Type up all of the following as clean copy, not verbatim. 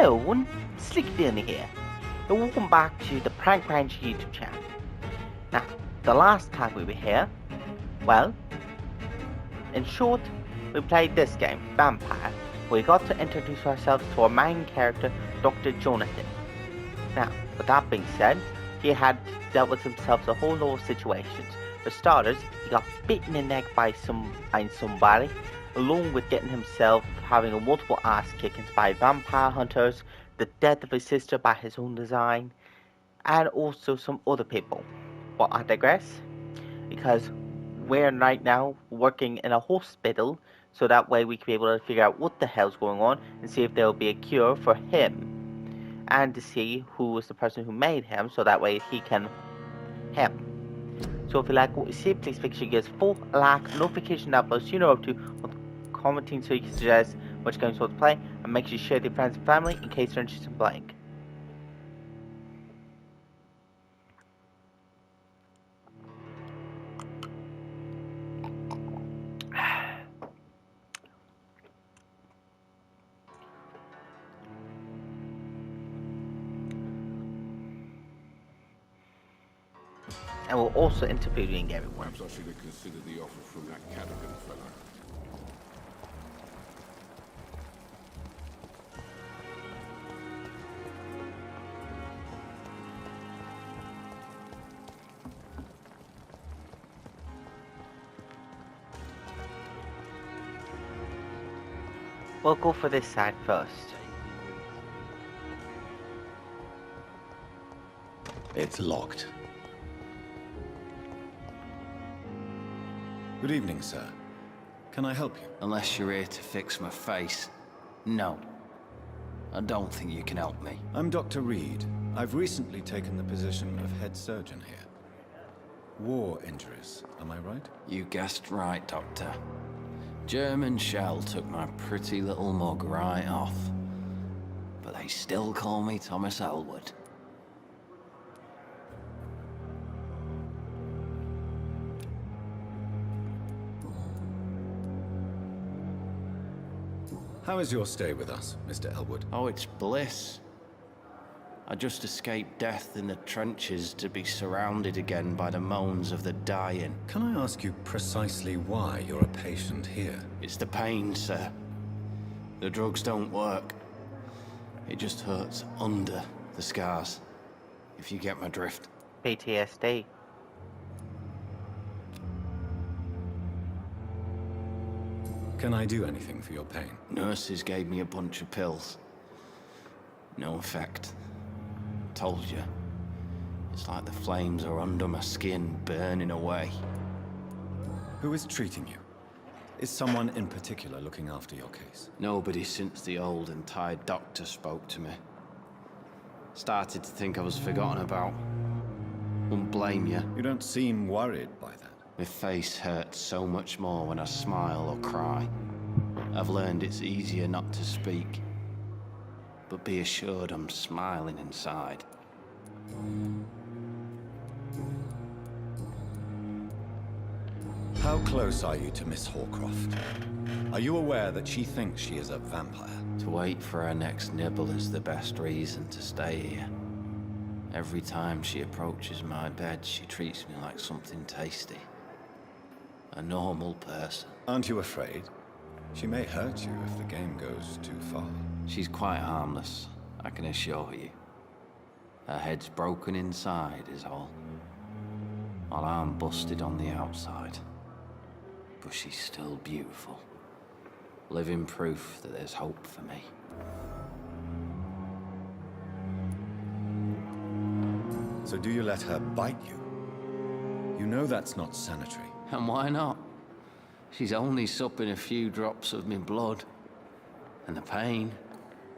Hello, Slick Dinner here, and welcome back to the Prank Ranch YouTube channel. Now, the last time we were here, well, in short, we played this game, Vampyr, where we got to introduce ourselves to our main character, Dr. Jonathan. Now, with that being said, he had dealt with himself a whole lot of situations. For starters, he got bitten in the neck by somebody, along with getting himself having a multiple ass kickings by vampire hunters, the death of his sister by his own design, and also some other people. But I digress, because we're right now working in a hospital, so that way we can be able to figure out what the hell's going on and see if there will be a cure for him, and to see who was the person who made him, so that way he can him. So if you like what you see, please make sure you give us full like, notification that bell so you know up to, commenting so you can suggest which games you want to play, and make sure you share with your friends and family in case you're interested in playing. And we're also interviewing everyone. Perhaps I should have considered the offer from that Cadogan fellow. We'll go for this side first. It's locked. Good evening, sir. Can I help you? Unless you're here to fix my face. No. I don't think you can help me. I'm Dr. Reed. I've recently taken the position of head surgeon here. War injuries, am I right? You guessed right, Doctor. German shell took my pretty little mug right off. But they still call me Thomas Elwood. How is your stay with us, Mr. Elwood? Oh, it's bliss. I just escaped death in the trenches to be surrounded again by the moans of the dying. Can I ask you precisely why you're a patient here? It's the pain, sir. The drugs don't work. It just hurts under the scars, if you get my drift. PTSD. Can I do anything for your pain? Nurses gave me a bunch of pills. No effect. Told you. It's like the flames are under my skin, burning away. Who is treating you? Is someone in particular looking after your case? Nobody since the old and tired doctor spoke to me. Started to think I was forgotten about. Wouldn't blame you. You don't seem worried by that. My face hurts so much more when I smile or cry. I've learned it's easier not to speak. But be assured I'm smiling inside. How close are you to Miss Horcroft? Are you aware that she thinks she is a vampire? To wait for her next nibble is the best reason to stay here. Every time she approaches my bed, she treats me like something tasty. A normal person. Aren't you afraid? She may hurt you if the game goes too far. She's quite harmless, I can assure you. Her head's broken inside is all. While I'm busted on the outside. But she's still beautiful. Living proof that there's hope for me. So do you let her bite you? You know that's not sanitary. And why not? She's only supping a few drops of me blood. And the pain,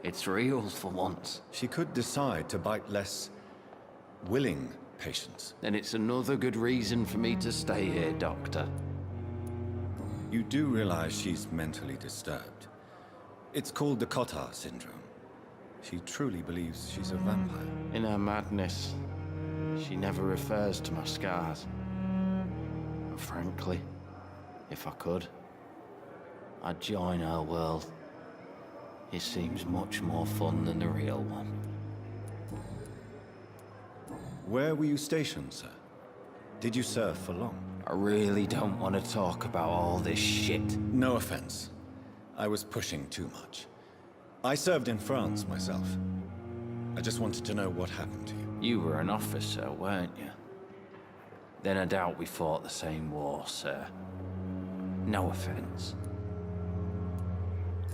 it's real for once. She could decide to bite less willing patients. Then it's another good reason for me to stay here, Doctor. You do realize she's mentally disturbed. It's called the Cotard syndrome. She truly believes she's a vampire. In her madness, she never refers to my scars. And frankly, if I could, I'd join her world. It seems much more fun than the real one. Where were you stationed, sir? Did you serve for long? I really don't want to talk about all this shit. No offense. I was pushing too much. I served in France myself. I just wanted to know what happened to you. You were an officer, weren't you? Then I doubt we fought the same war, sir. No offense.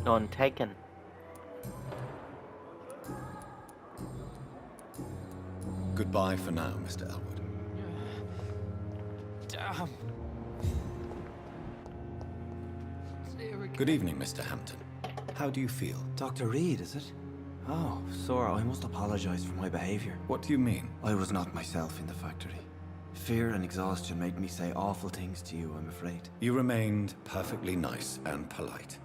None taken. Goodbye for now, Mr. Elwood. Damn. Good evening, Mr. Hampton. How do you feel? Dr. Reed, is it? Oh, Sora, I must apologize for my behavior. What do you mean? I was not myself in the factory. Fear and exhaustion made me say awful things to you, I'm afraid. You remained perfectly nice and polite.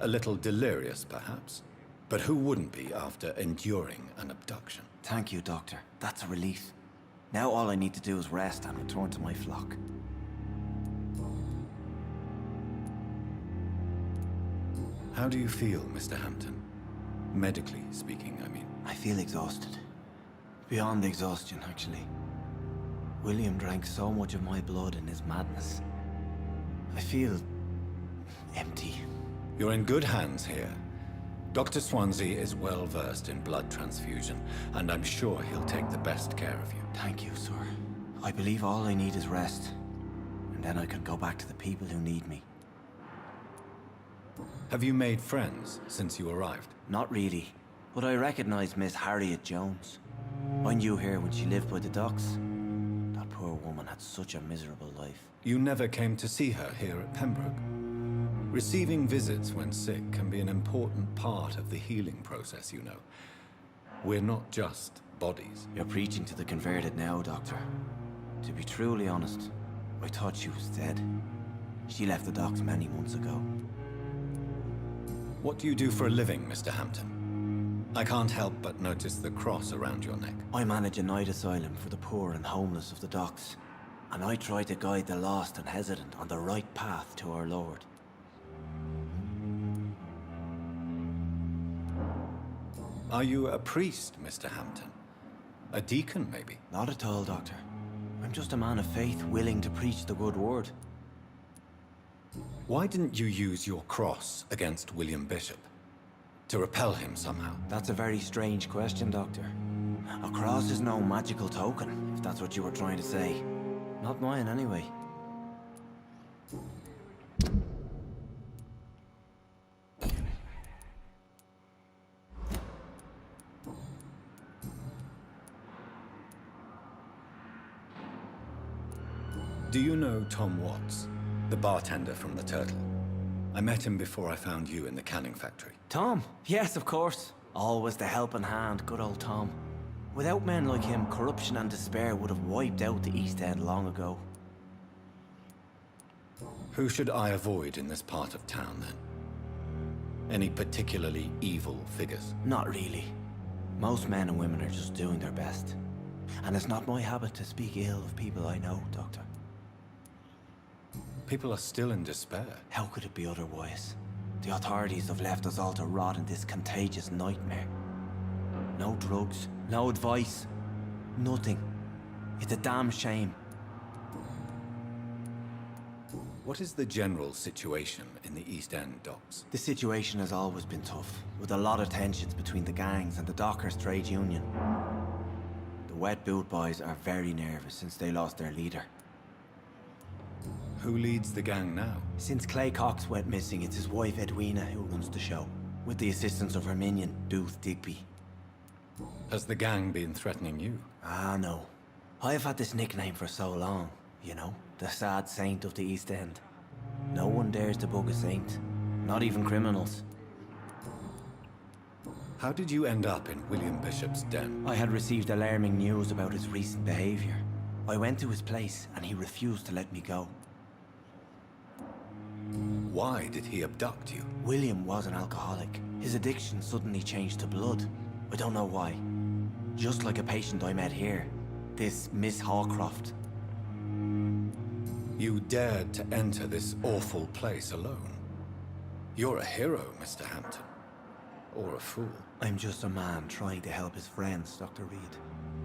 A little delirious, perhaps. But who wouldn't be after enduring an abduction? Thank you, Doctor. That's a relief. Now all I need to do is rest and return to my flock. How do you feel, Mr. Hampton? Medically speaking, I mean. I feel exhausted. Beyond exhaustion, actually. William drank so much of my blood in his madness. I feel empty. You're in good hands here. Dr. Swansea is well versed in blood transfusion, and I'm sure he'll take the best care of you. Thank you, sir. I believe all I need is rest. And then I can go back to the people who need me. Have you made friends since you arrived? Not really, but I recognize Miss Harriet Jones. I knew her when she lived by the docks. That poor woman had such a miserable life. You never came to see her here at Pembroke. Receiving visits when sick can be an important part of the healing process, you know. We're not just bodies. You're preaching to the converted now, Doctor. To be truly honest, I thought she was dead. She left the docks many months ago. What do you do for a living, Mr. Hampton? I can't help but notice the cross around your neck. I manage a night asylum for the poor and homeless of the docks. And I try to guide the lost and hesitant on the right path to our Lord. Are you a priest, Mr. Hampton? A deacon, maybe? Not at all, Doctor. I'm just a man of faith willing to preach the good word. Why didn't you use your cross against William Bishop? To repel him somehow? That's a very strange question, Doctor. A cross is no magical token, if that's what you were trying to say. Not mine, anyway. Do you know Tom Watts, the bartender from the Turtle? I met him before I found you in the canning factory. Tom? Yes, of course. Always the helping hand, good old Tom. Without men like him, corruption and despair would have wiped out the East End long ago. Who should I avoid in this part of town, then? Any particularly evil figures? Not really. Most men and women are just doing their best. And it's not my habit to speak ill of people I know, Doctor. People are still in despair. How could it be otherwise? The authorities have left us all to rot in this contagious nightmare. No drugs, no advice, nothing. It's a damn shame. What is the general situation in the East End docks? The situation has always been tough, with a lot of tensions between the gangs and the Dockers Trade Union. The Wet Boot Boys are very nervous since they lost their leader. Who leads the gang now? Since Clay Cox went missing, it's his wife Edwina who runs the show, with the assistance of her minion, Booth Digby. Has the gang been threatening you? Ah, no. I've had this nickname for so long, you know, the sad saint of the East End. No one dares to bug a saint, not even criminals. How did you end up in William Bishop's den? I had received alarming news about his recent behavior. I went to his place and he refused to let me go. Why did he abduct you? William was an alcoholic. His addiction suddenly changed to blood. I don't know why. Just like a patient I met here. This Miss Hawcroft. You dared to enter this awful place alone. You're a hero, Mr. Hampton. Or a fool. I'm just a man trying to help his friends, Dr. Reed.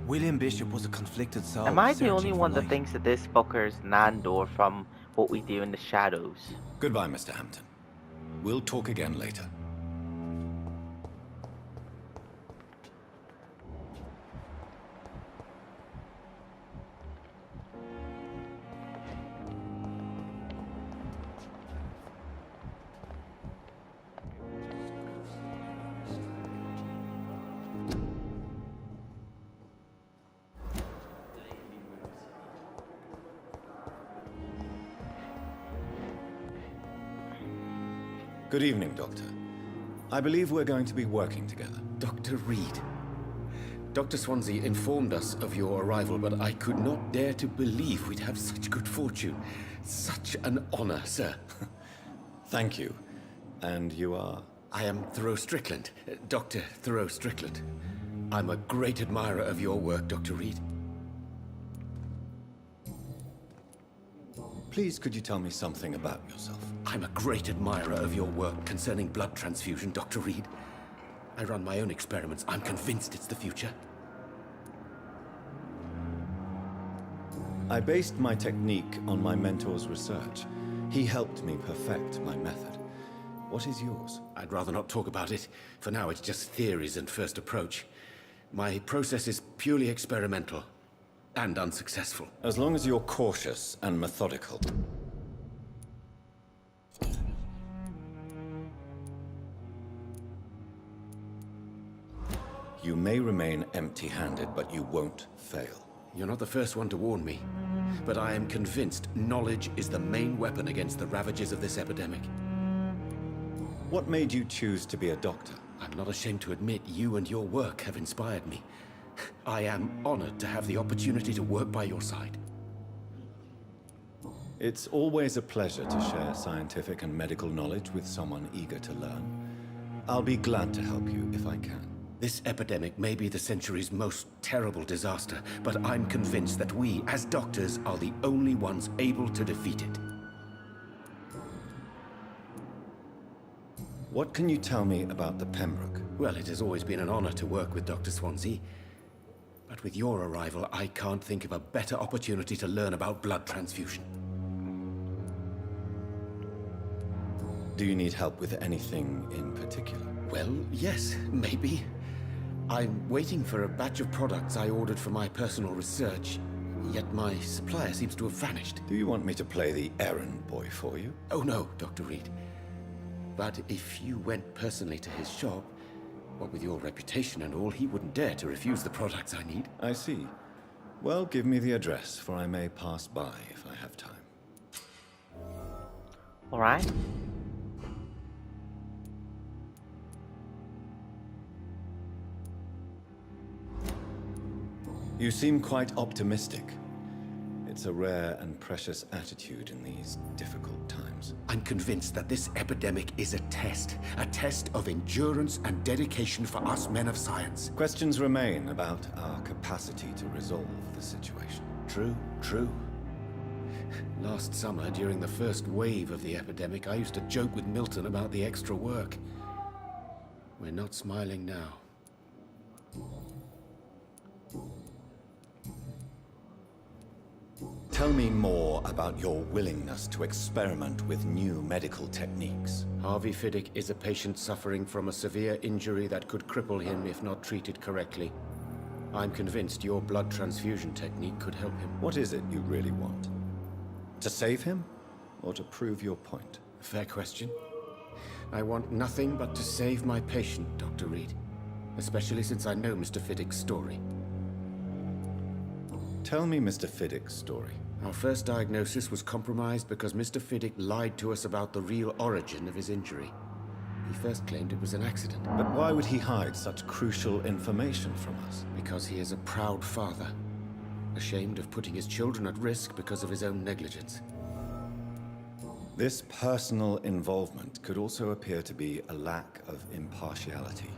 William Bishop was a conflicted soul. Am I the searching only for one that light. thinks that this fucker's Nandor from What We Do in the Shadows? Goodbye, Mr. Hampton. We'll talk again later. Good evening, Doctor. I believe we're going to be working together. Dr. Reed. Dr. Swansea informed us of your arrival, but I could not dare to believe we'd have such good fortune. Such an honor, sir. Thank you. And you are? I am Thoreau Strickland, Dr. Thoreau Strickland. I'm a great admirer of your work, Dr. Reed. Please, could you tell me something about yourself? I'm a great admirer of your work concerning blood transfusion, Dr. Reed. I run my own experiments. I'm convinced it's the future. I based my technique on my mentor's research. He helped me perfect my method. What is yours? I'd rather not talk about it. For now, it's just theories and first approach. My process is purely experimental and unsuccessful. As long as you're cautious and methodical. You may remain empty-handed, but you won't fail. You're not the first one to warn me, but I am convinced knowledge is the main weapon against the ravages of this epidemic. What made you choose to be a doctor? I'm not ashamed to admit you and your work have inspired me. I am honored to have the opportunity to work by your side. It's always a pleasure to share scientific and medical knowledge with someone eager to learn. I'll be glad to help you if I can. This epidemic may be the century's most terrible disaster, but I'm convinced that we, as doctors, are the only ones able to defeat it. What can you tell me about the Pembroke? Well, it has always been an honor to work with Dr. Swansea. But with your arrival, I can't think of a better opportunity to learn about blood transfusion. Do you need help with anything in particular? Well, yes, maybe. I'm waiting for a batch of products I ordered for my personal research, yet my supplier seems to have vanished. Do you want me to play the errand boy for you? Oh no, Dr. Reed. But if you went personally to his shop, what with your reputation and all, he wouldn't dare to refuse the products I need. I see. Well, give me the address, for I may pass by if I have time. Alright. You seem quite optimistic. It's a rare and precious attitude in these difficult times. I'm convinced that this epidemic is a test of endurance and dedication for us men of science. Questions remain about our capacity to resolve the situation. True. Last summer, during the first wave of the epidemic, I used to joke with Milton about the extra work. We're not smiling now. Tell me more about your willingness to experiment with new medical techniques. Harvey Fiddick is a patient suffering from a severe injury that could cripple him if not treated correctly. I'm convinced your blood transfusion technique could help him. What is it you really want? To save him, or to prove your point? Fair question. I want nothing but to save my patient, Dr. Reed. Especially since I know Mr. Fiddick's story. Tell me Mr. Fiddick's story. Our first diagnosis was compromised because Mr. Fiddick lied to us about the real origin of his injury. He first claimed it was an accident. But why would he hide such crucial information from us? Because he is a proud father, ashamed of putting his children at risk because of his own negligence. This personal involvement could also appear to be a lack of impartiality.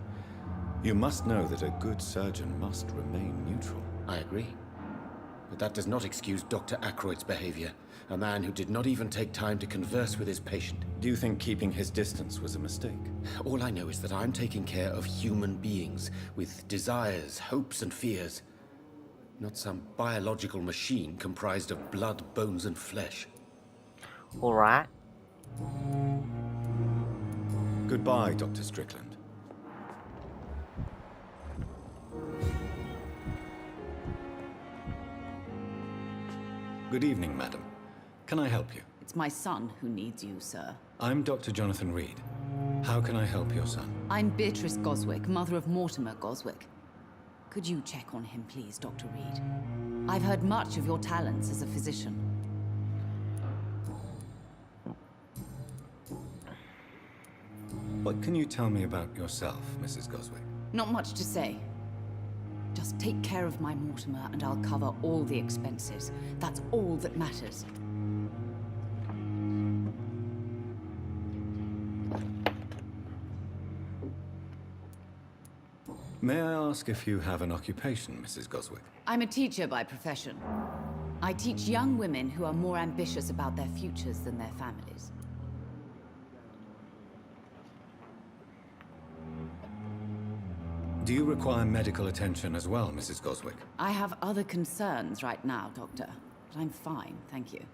You must know that a good surgeon must remain neutral. I agree. But that does not excuse Dr. Ackroyd's behavior. A man who did not even take time to converse with his patient. Do you think keeping his distance was a mistake? All I know is that I'm taking care of human beings with desires, hopes, and fears. Not some biological machine comprised of blood, bones, and flesh. Alright. Goodbye, Dr. Strickland. Good evening, madam. Can I help you? It's my son who needs you, sir. I'm Dr. Jonathan Reed. How can I help your son? I'm Beatrice Goswick, mother of Mortimer Goswick. Could you check on him, please, Dr. Reed? I've heard much of your talents as a physician. What can you tell me about yourself, Mrs. Goswick? Not much to say. Just take care of my Mortimer and I'll cover all the expenses. That's all that matters. May I ask if you have an occupation, Mrs. Goswick? I'm a teacher by profession. I teach young women who are more ambitious about their futures than their families. Do you require medical attention as well, Mrs. Goswick? I have other concerns right now, Doctor. But I'm fine, thank you.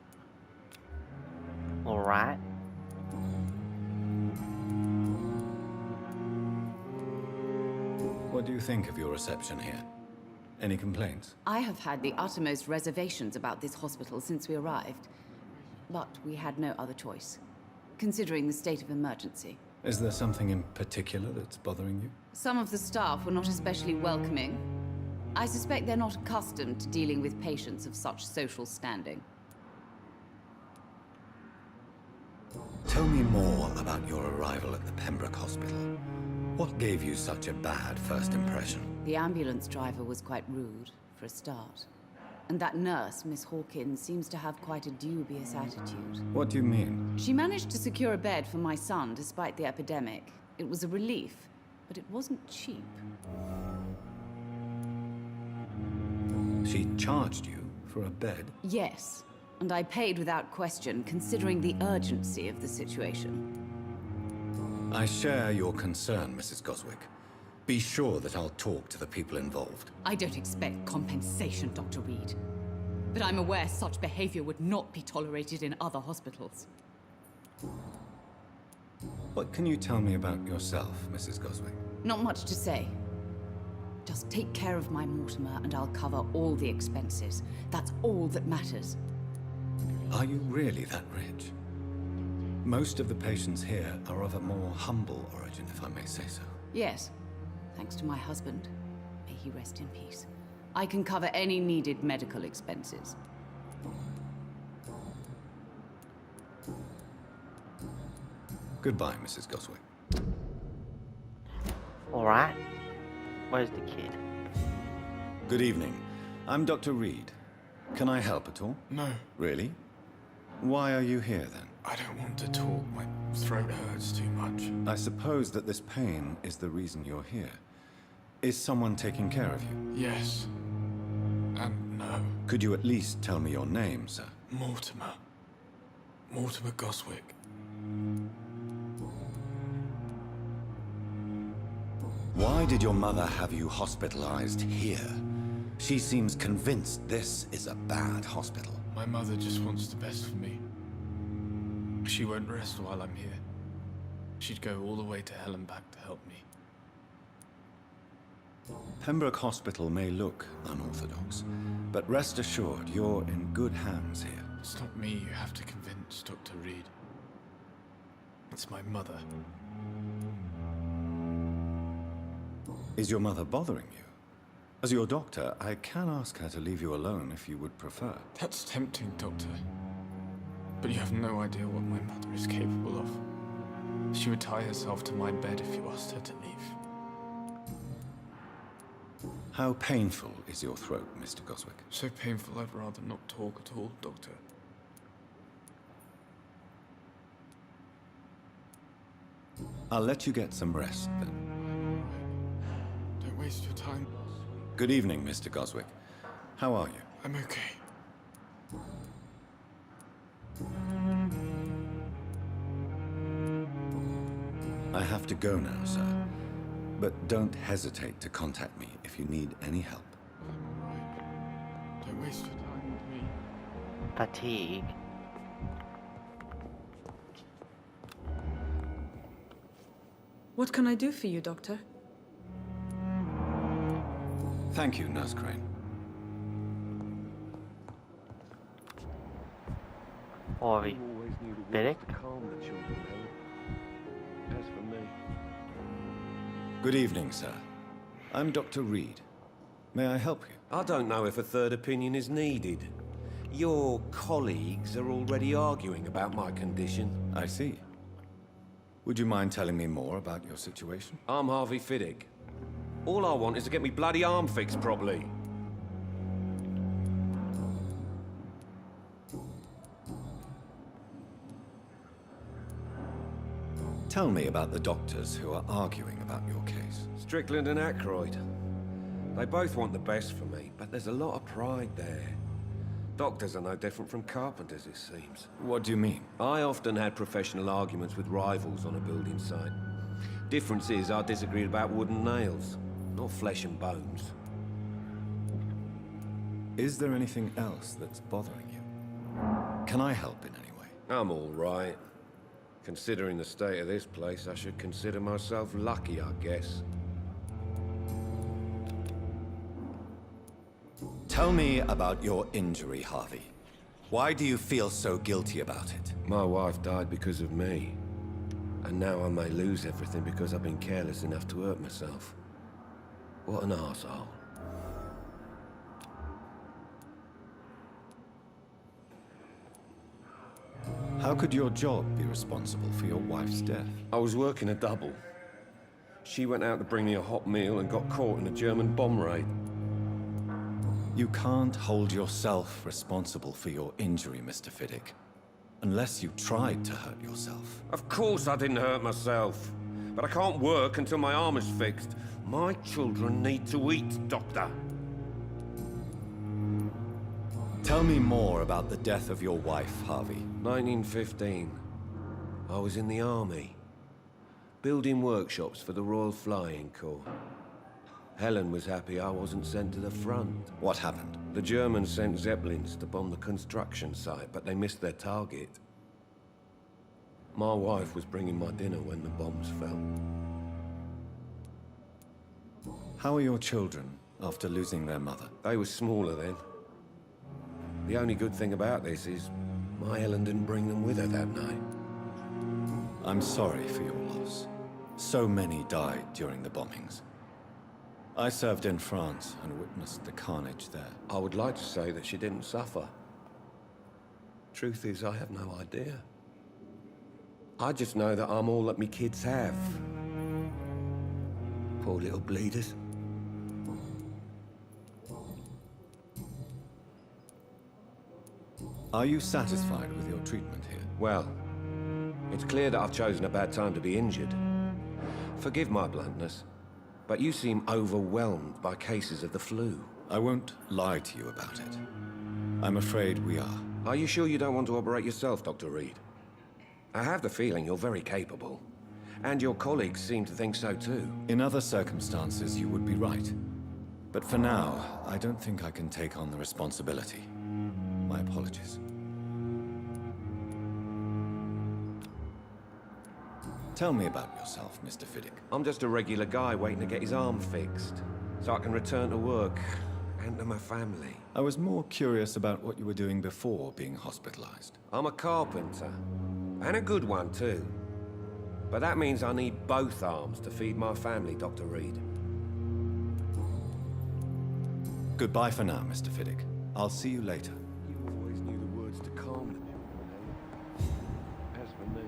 Alright. What do you think of your reception here? Any complaints? I have had the uttermost reservations about this hospital since we arrived. But we had no other choice, considering the state of emergency. Is there something in particular that's bothering you? Some of the staff were not especially welcoming. I suspect they're not accustomed to dealing with patients of such social standing. Tell me more about your arrival at the Pembroke Hospital. What gave you such a bad first impression? The ambulance driver was quite rude, for a start. And that nurse, Miss Hawkins, seems to have quite a dubious attitude. What do you mean? She managed to secure a bed for my son despite the epidemic. It was a relief, but it wasn't cheap. She charged you for a bed? Yes, and I paid without question, considering the urgency of the situation. I share your concern, Mrs. Goswick. Be sure that I'll talk to the people involved. I don't expect compensation, Dr. Reed. But I'm aware such behavior would not be tolerated in other hospitals. What can you tell me about yourself, Mrs. Goswick? Not much to say. Just take care of my Mortimer and I'll cover all the expenses. That's all that matters. Are you really that rich? Most of the patients here are of a more humble origin, if I may say so. Yes, thanks to my husband. May he rest in peace. I can cover any needed medical expenses. Goodbye, Mrs. Goswick. Alright. Where's the kid? Good evening. I'm Dr. Reed. Can I help at all? No, Really? Why are you here, then? I don't want to talk. My throat hurts too much. I suppose that this pain is the reason you're here. Is someone taking care of you? Yes. And no. Could you at least tell me your name, sir? Mortimer. Mortimer Goswick. Why did your mother have you hospitalized here? She seems convinced this is a bad hospital. My mother just wants the best for me. She won't rest while I'm here. She'd go all the way to hell and back to help me. Pembroke Hospital may look unorthodox, but rest assured you're in good hands here. It's not me you have to convince, Dr. Reed. It's my mother. Is your mother bothering you? As your doctor, I can ask her to leave you alone if you would prefer. That's tempting, Doctor. But you have no idea what my mother is capable of. She would tie herself to my bed if you asked her to leave. How painful is your throat, Mr. Goswick? So painful I'd rather not talk at all, Doctor. I'll let you get some rest, then. Don't waste your time. Good evening, Mr. Goswick. How are you? I'm okay. I have to go now, sir. But don't hesitate to contact me if you need any help. I'm alright. Don't waste your time with me. Fatigue. What can I do for you, Doctor? Thank you, Nurse Crane. Harvey. Beric. As for me, Good evening, sir. I'm Dr. Reed. May I help you? I don't know if a third opinion is needed. Your colleagues are already arguing about my condition. I see. Would you mind telling me more about your situation? I'm Harvey Fiddick. All I want is to get me bloody arm fixed properly. Tell me about the doctors who are arguing about your case. Strickland and Aykroyd. They both want the best for me, but there's a lot of pride there. Doctors are no different from carpenters, it seems. What do you mean? I often had professional arguments with rivals on a building site. Difference is I disagreed about wooden nails, not flesh and bones. Is there anything else that's bothering you? Can I help in any way? I'm all right. Considering the state of this place, I should consider myself lucky, I guess. Tell me about your injury, Harvey. Why do you feel so guilty about it? My wife died because of me. And now I may lose everything because I've been careless enough to hurt myself. What an arsehole. How could your job be responsible for your wife's death? I was working a double. She went out to bring me a hot meal and got caught in a German bomb raid. You can't hold yourself responsible for your injury, Mr. Fiddick. Unless you tried to hurt yourself. Of course I didn't hurt myself. But I can't work until my arm is fixed. My children need to eat, Doctor. Tell me more about the death of your wife, Harvey. 1915. I was in the army. Building workshops for the Royal Flying Corps. Helen was happy I wasn't sent to the front. What happened? The Germans sent Zeppelins to bomb the construction site, but they missed their target. My wife was bringing my dinner when the bombs fell. How are your children after losing their mother? They were smaller then. The only good thing about this is my Helen didn't bring them with her that night. I'm sorry for your loss. So many died during the bombings. I served in France and witnessed the carnage there. I would like to say that she didn't suffer. Truth is, I have no idea. I just know that I'm all that me kids have. Poor little bleeders. Are you satisfied with your treatment here? Well, it's clear that I've chosen a bad time to be injured. Forgive my bluntness, but you seem overwhelmed by cases of the flu. I won't lie to you about it. I'm afraid we are. Are you sure you don't want to operate yourself, Dr. Reed? I have the feeling you're very capable. And your colleagues seem to think so too. In other circumstances, you would be right. But for now, I don't think I can take on the responsibility. My apologies. Tell me about yourself, Mr. Fiddick. I'm just a regular guy waiting to get his arm fixed, so I can return to work and to my family. I was more curious about what you were doing before being hospitalized. I'm a carpenter, and a good one too. But that means I need both arms to feed my family, Dr. Reed. Goodbye for now, Mr. Fiddick. I'll see you later. You always knew the words to calm them. As for me...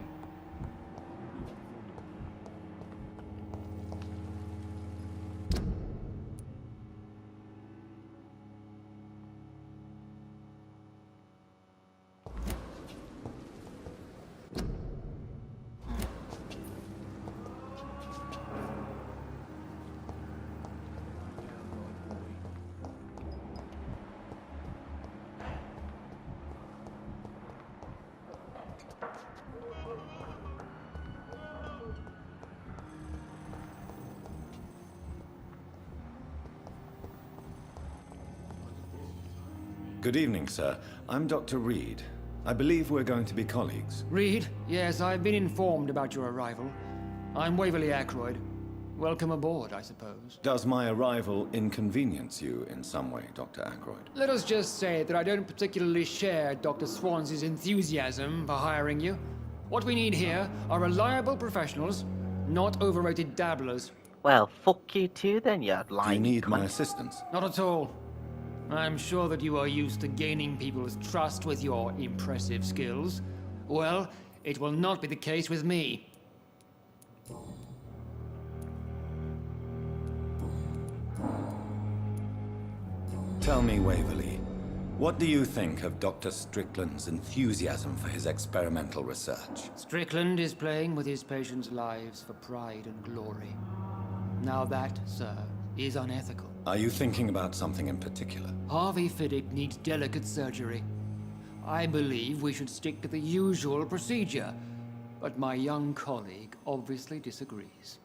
Good evening, sir. I'm Dr. Reed. I believe we're going to be colleagues. Reed? Yes, I've been informed about your arrival. I'm Waverly Ackroyd. Welcome aboard, I suppose. Does my arrival inconvenience you in some way, Dr. Ackroyd? Let us just say that I don't particularly share Dr. Swansea's enthusiasm for hiring you. What we need here are reliable professionals, not overrated dabblers. Well, fuck you too then, you lying Do you need my cunt. assistance? Not at all. I'm sure that you are used to gaining people's trust with your impressive skills. Well, it will not be the case with me. Tell me, Waverly, what do you think of Dr. Strickland's enthusiasm for his experimental research? Strickland is playing with his patients' lives for pride and glory. Now that, sir, is unethical. Are you thinking about something in particular? Harvey Fiddick needs delicate surgery. I believe we should stick to the usual procedure, but my young colleague obviously disagrees.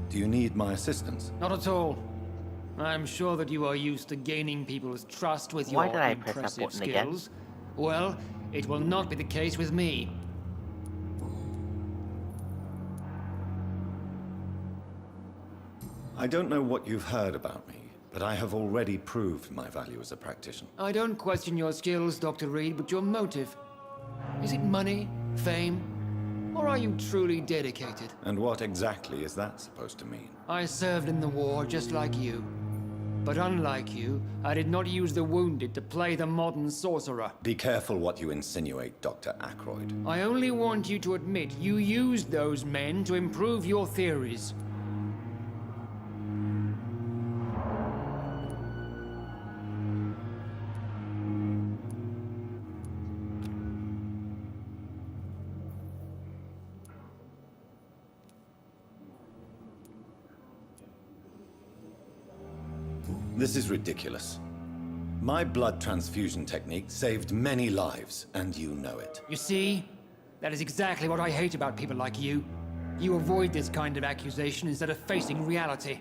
Do you need my assistance? Not at all. I'm sure that you are used to gaining people's trust with Why your did I press that impressive button again? skills. Well, it will not be the case with me. I don't know what you've heard about me, but I have already proved my value as a practitioner. I don't question your skills, Dr. Reed, but your motive. Is it money, fame, or are you truly dedicated? And what exactly is that supposed to mean? I served in the war just like you. But unlike you, I did not use the wounded to play the modern sorcerer. Be careful what you insinuate, Dr. Ackroyd. I only want you to admit you used those men to improve your theories. This is ridiculous. My blood transfusion technique saved many lives, and you know it. You see? That is exactly what I hate about people like you. You avoid this kind of accusation instead of facing reality.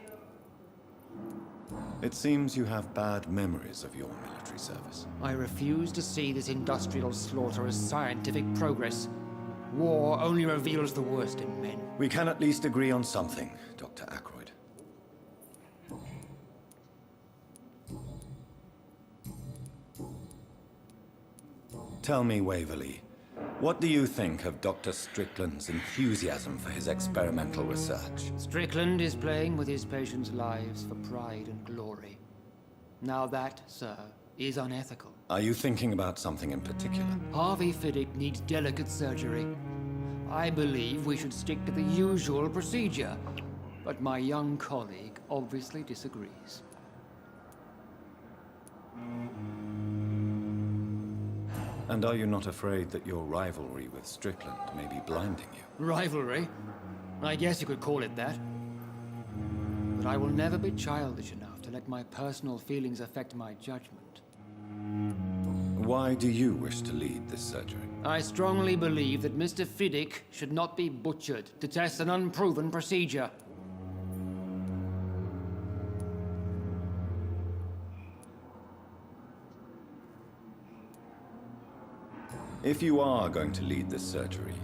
It seems you have bad memories of your military service. I refuse to see this industrial slaughter as scientific progress. War only reveals the worst in men. We can at least agree on something, Dr. Ackroyd. Tell me, Waverly, what do you think of Dr. Strickland's enthusiasm for his experimental research? Strickland is playing with his patients' lives for pride and glory. Now that, sir, is unethical. Are you thinking about something in particular? Harvey Fiddick needs delicate surgery. I believe we should stick to the usual procedure, but my young colleague obviously disagrees. And are you not afraid that your rivalry with Strickland may be blinding you? Rivalry? I guess you could call it that. But I will never be childish enough to let my personal feelings affect my judgment. Why do you wish to lead this surgery? I strongly believe that Mr. Fiddick should not be butchered to test an unproven procedure. If you are going to lead this surgery,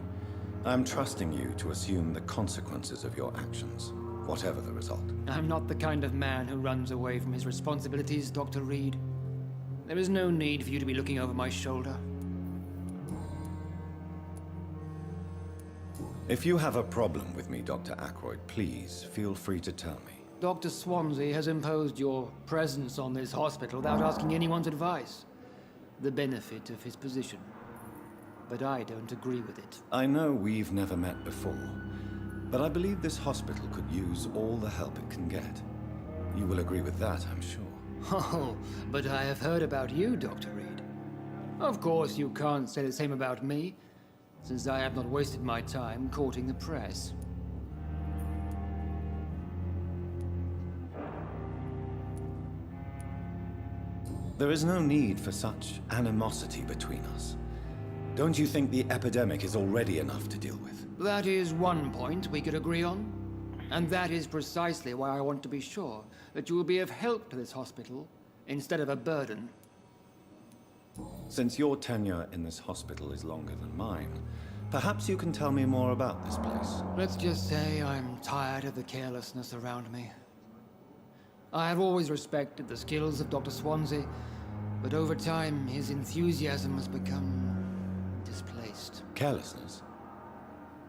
I'm trusting you to assume the consequences of your actions, whatever the result. I'm not the kind of man who runs away from his responsibilities, Dr. Reed. There is no need for you to be looking over my shoulder. If you have a problem with me, Dr. Ackroyd, please feel free to tell me. Dr. Swansea has imposed your presence on this hospital without asking anyone's advice. The benefit of his position. But I don't agree with it. I know we've never met before, but I believe this hospital could use all the help it can get. You will agree with that, I'm sure. Oh, but I have heard about you, Dr. Reed. Of course, you can't say the same about me, since I have not wasted my time courting the press. There is no need for such animosity between us. Don't you think the epidemic is already enough to deal with? That is one point we could agree on. And that is precisely why I want to be sure that you will be of help to this hospital instead of a burden. Since your tenure in this hospital is longer than mine, perhaps you can tell me more about this place. Let's just say I'm tired of the carelessness around me. I have always respected the skills of Dr. Swansea, but over time his enthusiasm has become displaced. Carelessness?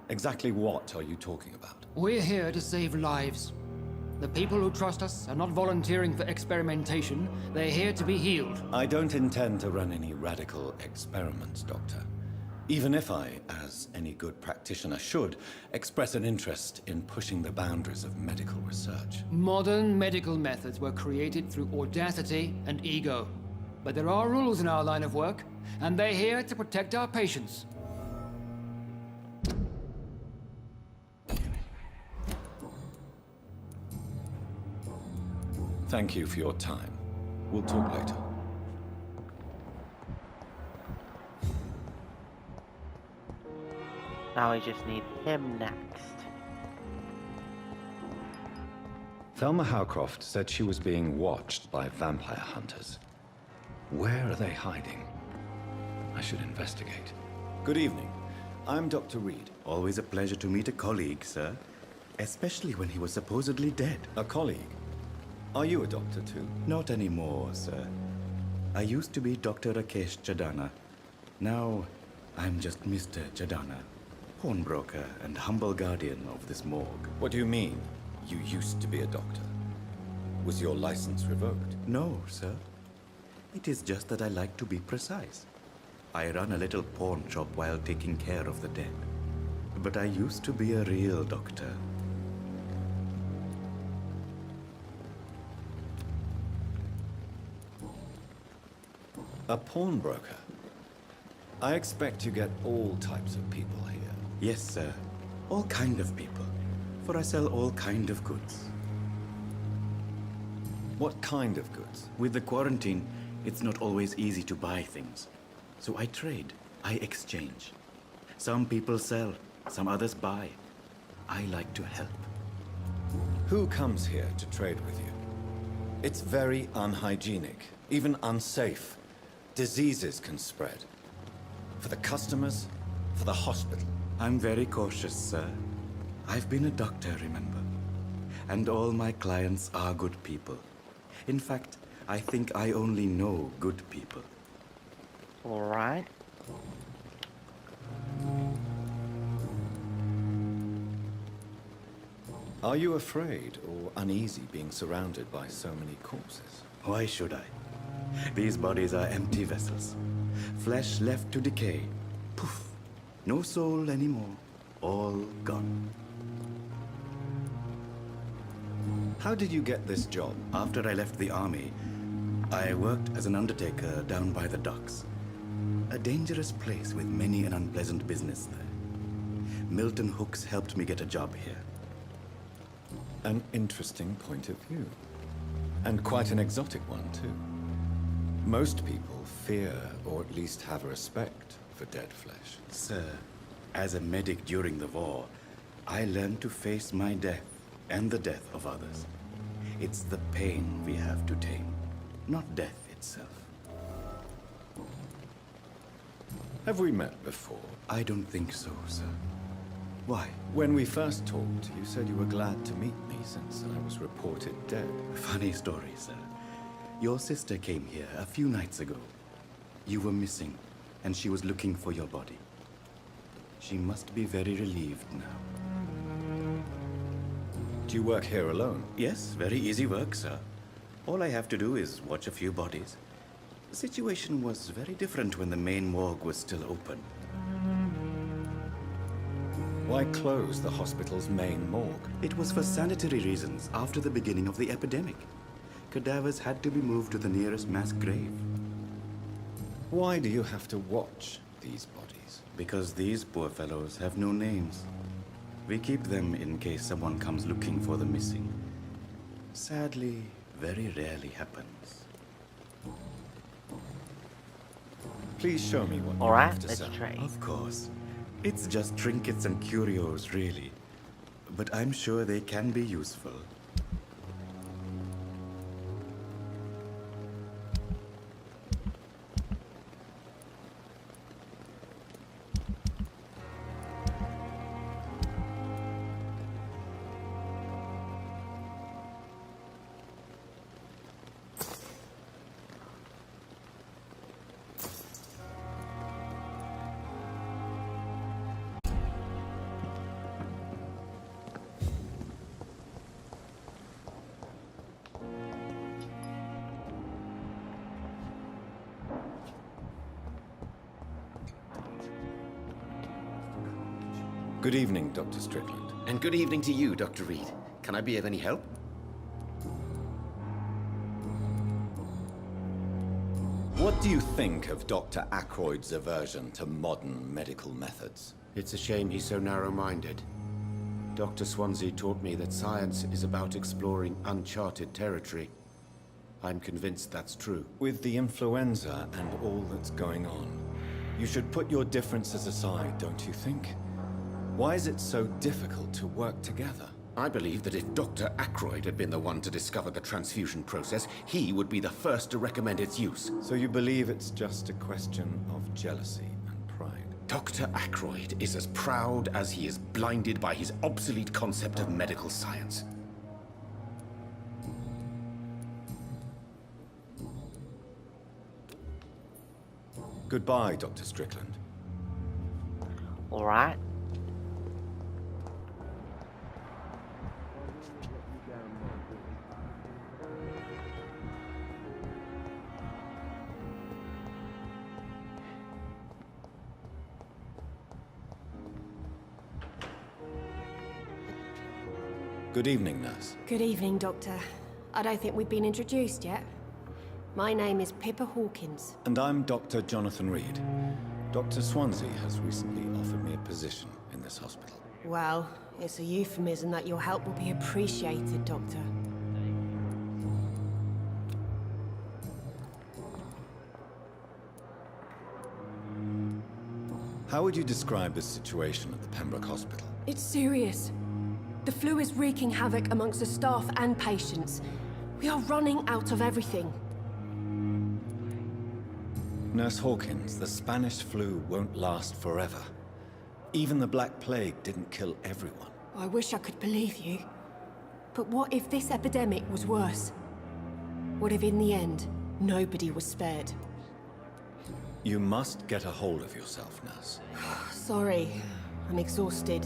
Exactly what are you talking about? We're here to save lives. The people who trust us are not volunteering for experimentation. They're here to be healed. I don't intend to run any radical experiments, Doctor. Even if I, as any good practitioner should, express an interest in pushing the boundaries of medical research. Modern medical methods were created through audacity and ego. But there are rules in our line of work, and they're here to protect our patients. Thank you for your time. We'll talk later. Now I just need him next. Thelma Howcroft said she was being watched by vampire hunters. Where are they hiding? I should investigate. Good evening. I'm Dr. Reed. Always a pleasure to meet a colleague, sir. Especially when he was supposedly dead. A colleague? Are you a doctor too? Not anymore, sir. I used to be Dr. Rakesh Chadana. Now, I'm just Mr. Chadana, pawnbroker and humble guardian of this morgue. What do you mean, you used to be a doctor? Was your license revoked? No, sir. It is just that I like to be precise. I run a little pawn shop while taking care of the dead. But I used to be a real doctor. A pawnbroker? I expect you get all types of people here. Yes, sir. All kind of people. For I sell all kind of goods. What kind of goods? With the quarantine, it's not always easy to buy things. So I trade. I exchange. Some people sell, some others buy. I like to help. Who comes here to trade with you? It's very unhygienic, even unsafe. Diseases can spread. For the customers, for the hospital. I'm very cautious, sir. I've been a doctor, remember? And all my clients are good people. In fact, I think I only know good people. Alright. Are you afraid or uneasy being surrounded by so many corpses? Why should I? These bodies are empty vessels. Flesh left to decay. Poof. No soul anymore. All gone. How did you get this job? After I left the army, I worked as an undertaker down by the docks. A dangerous place with many an unpleasant business there. Milton Hooks helped me get a job here. An interesting point of view. And quite an exotic one, too. Most people fear, or at least have respect, for dead flesh. Sir, as a medic during the war, I learned to face my death and the death of others. It's the pain we have to tame, not death itself. Have we met before? I don't think so, sir. Why? When we first talked, you said you were glad to meet me since I was reported dead. Funny story, sir. Your sister came here a few nights ago. You were missing, and she was looking for your body. She must be very relieved now. Do you work here alone? Yes, very easy work, sir. All I have to do is watch a few bodies. The situation was very different when the main morgue was still open. Why close the hospital's main morgue? It was for sanitary reasons after the beginning of the epidemic. Cadavers had to be moved to the nearest mass grave. Why do you have to watch these bodies? Because these poor fellows have no names. We keep them in case someone comes looking for the missing. Sadly, very rarely happens. Please show me what you Alright, have to let's sell. trade. Of course. It's just trinkets and curios, really. but I'm sure they can be useful. Good evening, Dr. Strickland. And good evening to you, Dr. Reed. Can I be of any help? What do you think of Dr. Ackroyd's aversion to modern medical methods? It's a shame he's so narrow-minded. Dr. Swansea taught me that science is about exploring uncharted territory. I'm convinced that's true. With the influenza and all that's going on, you should put your differences aside, don't you think? Why is it so difficult to work together? I believe that if Dr. Ackroyd had been the one to discover the transfusion process, he would be the first to recommend its use. So you believe it's just a question of jealousy and pride? Dr. Ackroyd is as proud as he is blinded by his obsolete concept of medical science. Goodbye, Dr. Strickland. All right. Good evening, nurse. Good evening, Doctor. I don't think we've been introduced yet. My name is Pippa Hawkins. And I'm Dr. Jonathan Reed. Dr. Swansea has recently offered me a position in this hospital. Well, it's a euphemism that your help will be appreciated, Doctor. How would you describe the situation at the Pembroke Hospital? It's serious. The flu is wreaking havoc amongst the staff and patients. We are running out of everything. Nurse Hawkins, the Spanish flu won't last forever. Even the Black Plague didn't kill everyone. I wish I could believe you. But what if this epidemic was worse? What if in the end, nobody was spared? You must get a hold of yourself, nurse. Sorry, I'm exhausted.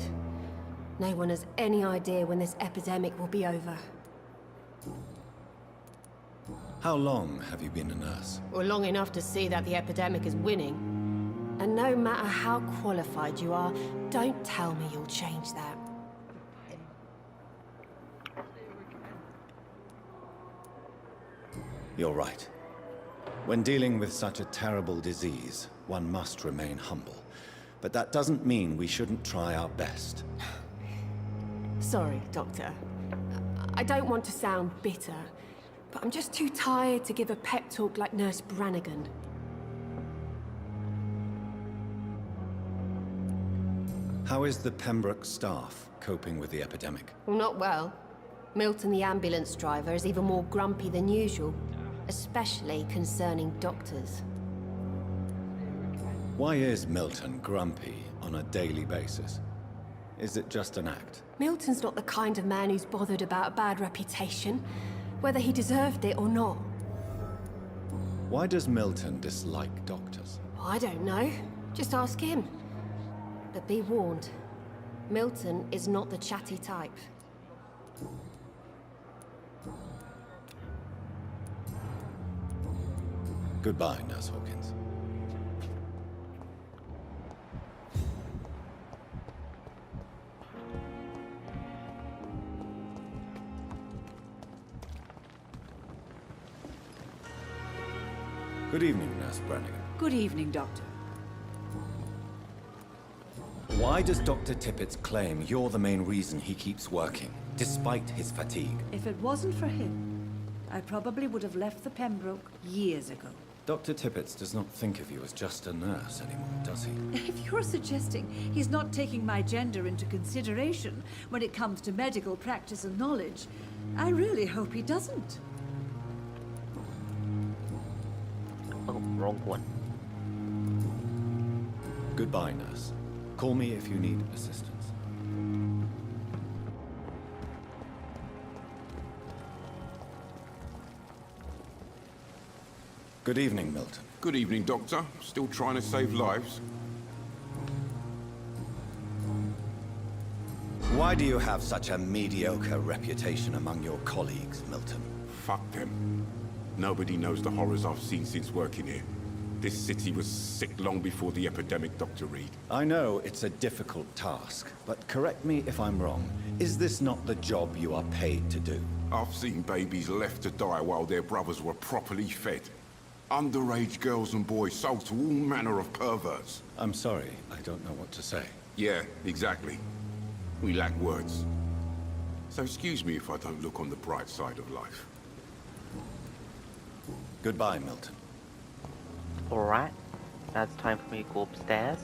No one has any idea when this epidemic will be over. How long have you been a nurse? Well, long enough to see that the epidemic is winning. And no matter how qualified you are, don't tell me you'll change that. You're right. When dealing with such a terrible disease, one must remain humble. But that doesn't mean we shouldn't try our best. Sorry, Doctor. I don't want to sound bitter, but I'm just too tired to give a pep talk like Nurse Brannigan. How is the Pembroke staff coping with the epidemic? Well, not well. Milton, the ambulance driver, is even more grumpy than usual, especially concerning doctors. Why is Milton grumpy on a daily basis? Is it just an act? Milton's not the kind of man who's bothered about a bad reputation, whether he deserved it or not. Why does Milton dislike doctors? I don't know. Just ask him. But be warned, Milton is not the chatty type. Goodbye, Nurse Hawkins. Good evening, Nurse Brannigan. Good evening, Doctor. Why does Dr. Tippett's claim you're the main reason he keeps working, despite his fatigue? If it wasn't for him, I probably would have left the Pembroke years ago. Dr. Tippett does not think of you as just a nurse anymore, does he? If you're suggesting he's not taking my gender into consideration when it comes to medical practice and knowledge, I really hope he doesn't. Oh, wrong one. Goodbye, nurse. Call me if you need assistance. Good evening, Milton. Good evening, Doctor. Still trying to save lives? Why do you have such a mediocre reputation among your colleagues, Milton? Fuck them. Nobody knows the horrors I've seen since working here. This city was sick long before the epidemic, Dr. Reed. I know it's a difficult task, but correct me if I'm wrong. Is this not the job you are paid to do? I've seen babies left to die while their brothers were properly fed. Underage girls and boys sold to all manner of perverts. I'm sorry, I don't know what to say. Yeah, exactly. We lack words. So excuse me if I don't look on the bright side of life. Goodbye, Milton. Alright, now it's time for me to go upstairs.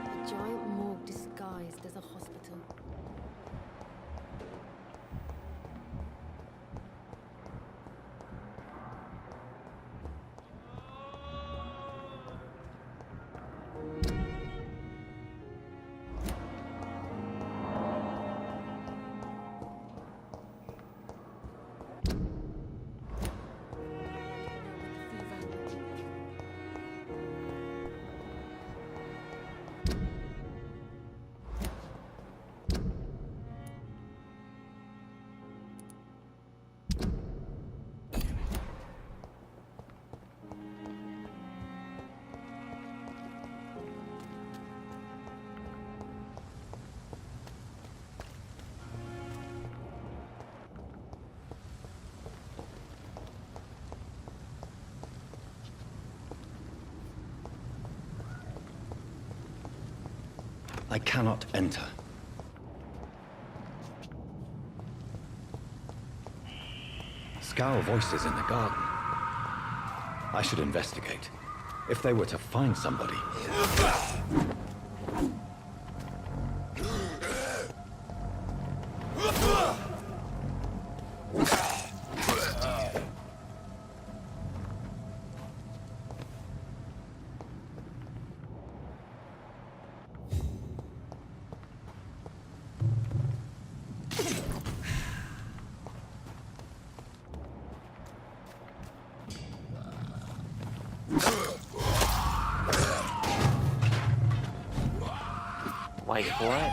A giant morgue disguised as a hospital. I cannot enter. Scowl voices in the garden. I should investigate. If they were to find somebody... Wait for it.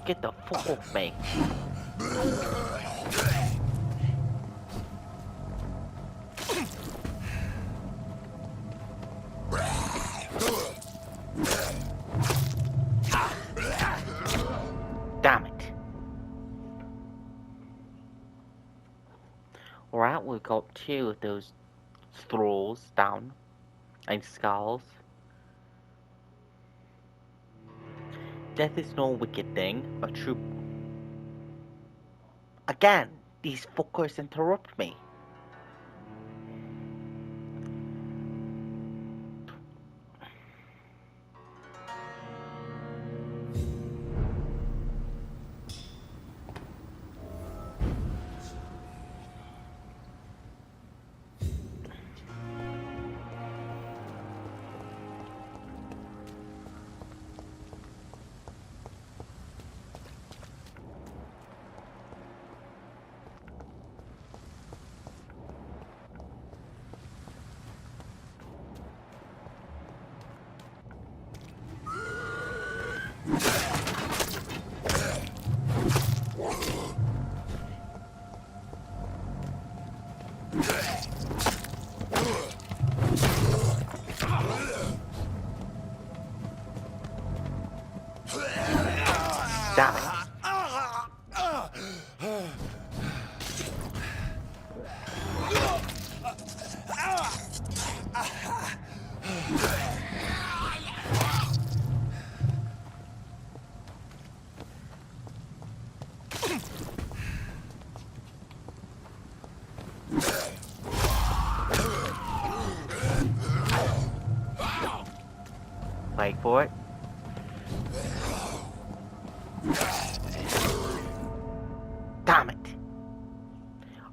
Get the fuck off me. Damn it. Alright, we've got 2 of those thralls down. And skulls. Death is no wicked thing, but true. Again, these fuckers interrupt me. Wait for it. Damn it!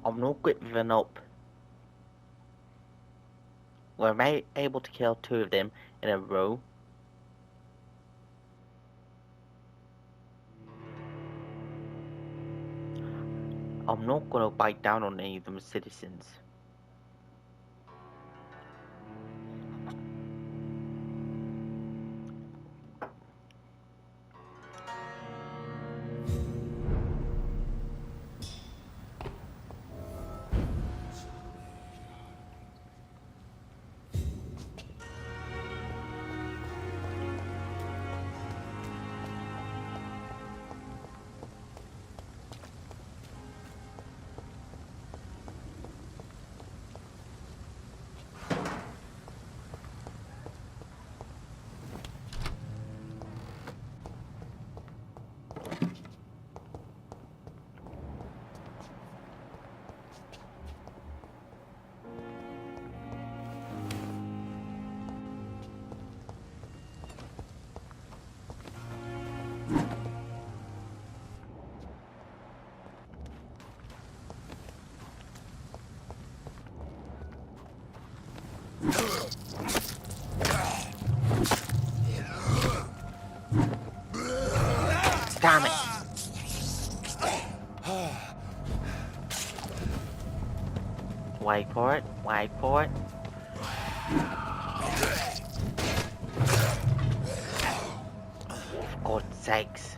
I'm not giving up. We're able to kill 2 of them in a row. I'm not gonna bite down on any of them citizens. Damn it! Wait for it, wait for it. For God's sakes.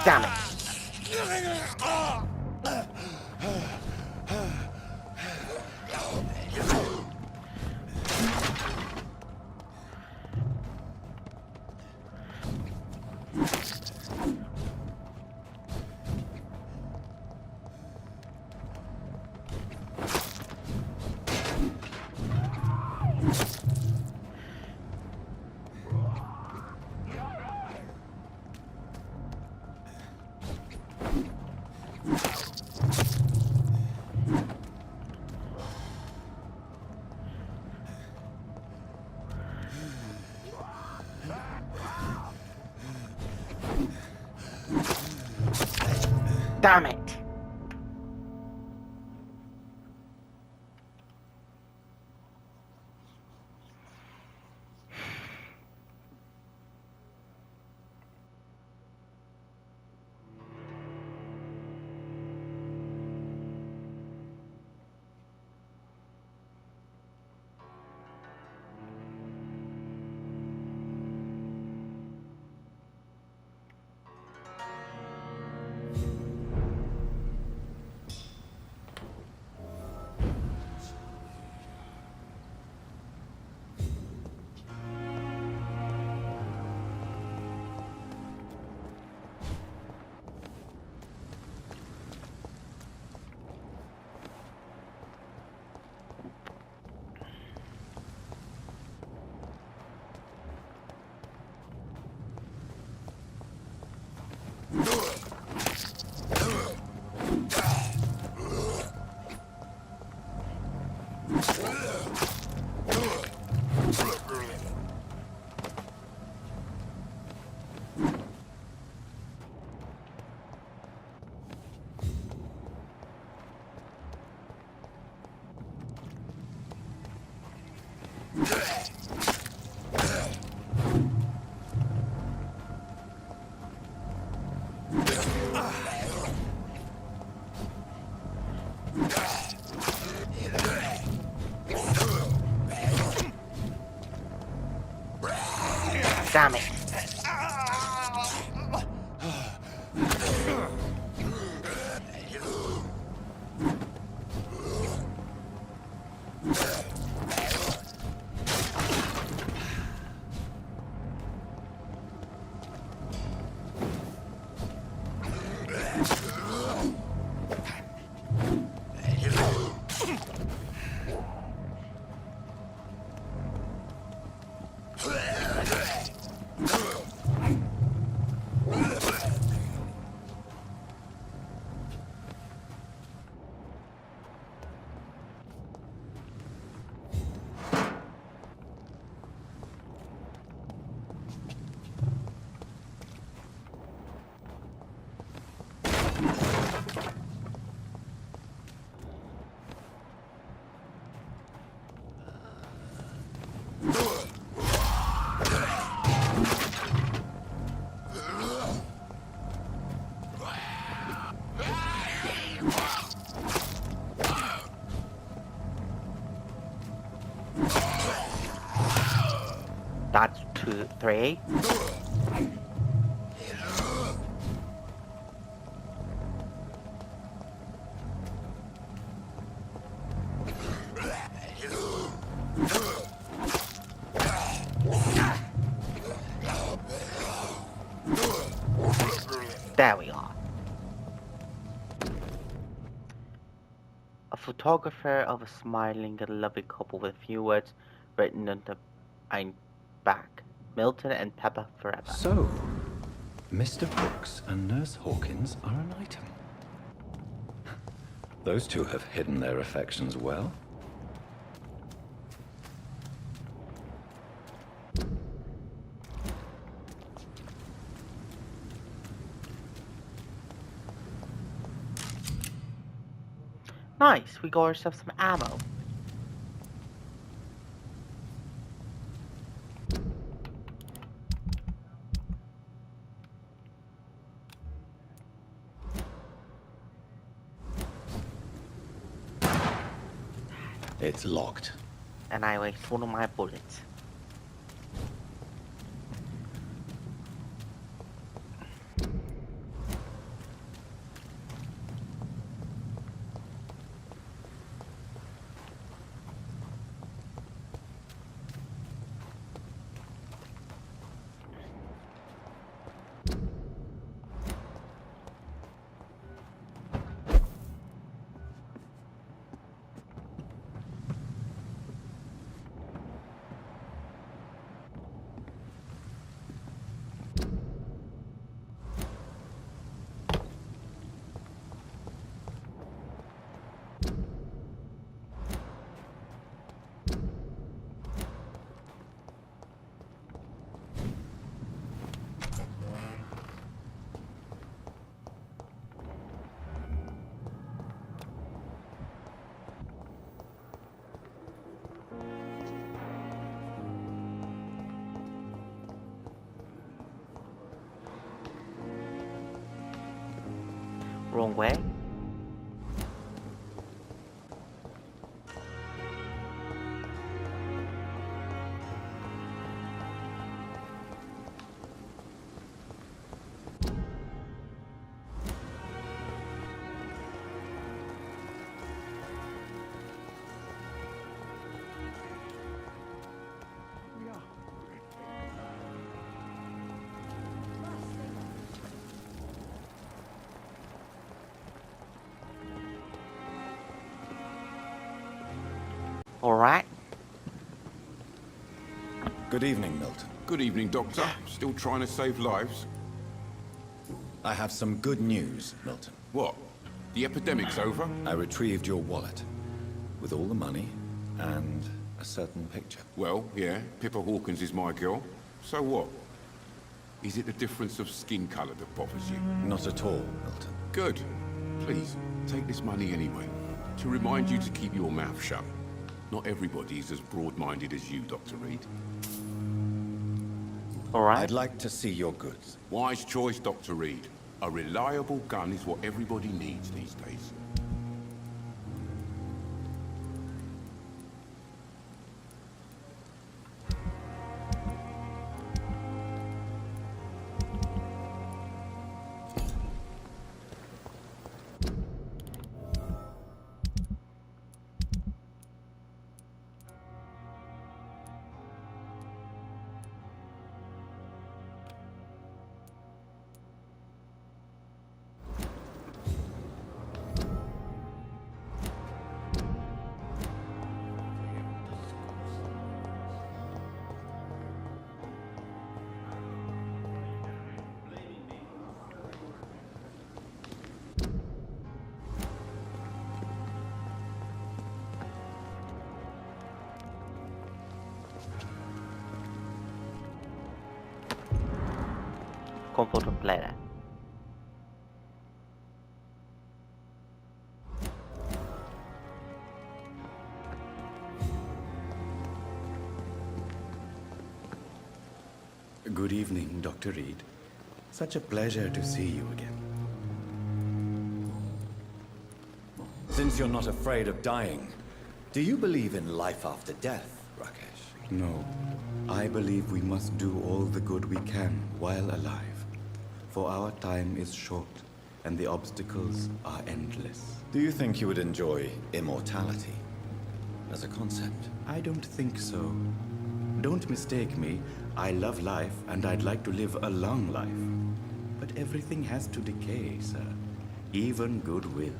Damn it! Damn it! Damn it. That's 2, 3. There we are. A photographer of a smiling and lovely couple with a few words written on the back. Milton and Pepper forever. So, Mr. Brooks and Nurse Hawkins are an item. Those two have hidden their affections well. Nice, we got ourselves some ammo. It's locked. And I waste one of my bullets. Wrong way. Alright. Good evening, Milton. Good evening, Doctor. Still trying to save lives? I have some good news, Milton. What? The epidemic's over? I retrieved your wallet with all the money and a certain picture. Well, yeah, Pippa Hawkins is my girl. So what? Is it the difference of skin color that bothers you? Not at all, Milton. Good. Please, take this money anyway. To remind you to keep your mouth shut. Not everybody is as broad-minded as you, Dr. Reed. Alright. I'd like to see your goods. Wise choice, Dr. Reed. A reliable gun is what everybody needs these days. Comfort player. Good evening, Dr. Reed. Such a pleasure to see you again. Since you're not afraid of dying, do you believe in life after death, Rakesh? No. I believe we must do all the good we can while alive. For our time is short, and the obstacles are endless. Do you think you would enjoy immortality as a concept? I don't think so. Don't mistake me. I love life, and I'd like to live a long life. But everything has to decay, sir. Even goodwill.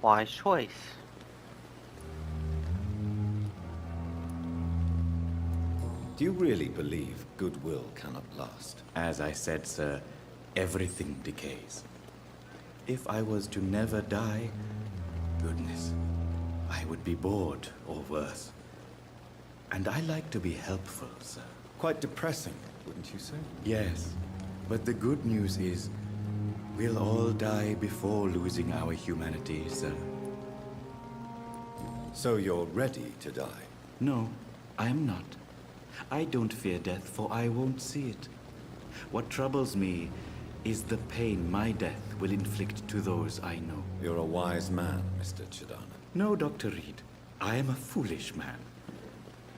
Wise choice. Do you really believe goodwill cannot last? As I said, sir, everything decays. If I was to never die, goodness, I would be bored or worse. And I like to be helpful, sir. Quite depressing, wouldn't you say? Yes, but the good news is, we'll all die before losing our humanity, sir. So you're ready to die? No, I am not. I don't fear death, for I won't see it. What troubles me is the pain my death will inflict to those I know. You're a wise man, Mr. Chidana. No, Dr. Reed. I am a foolish man.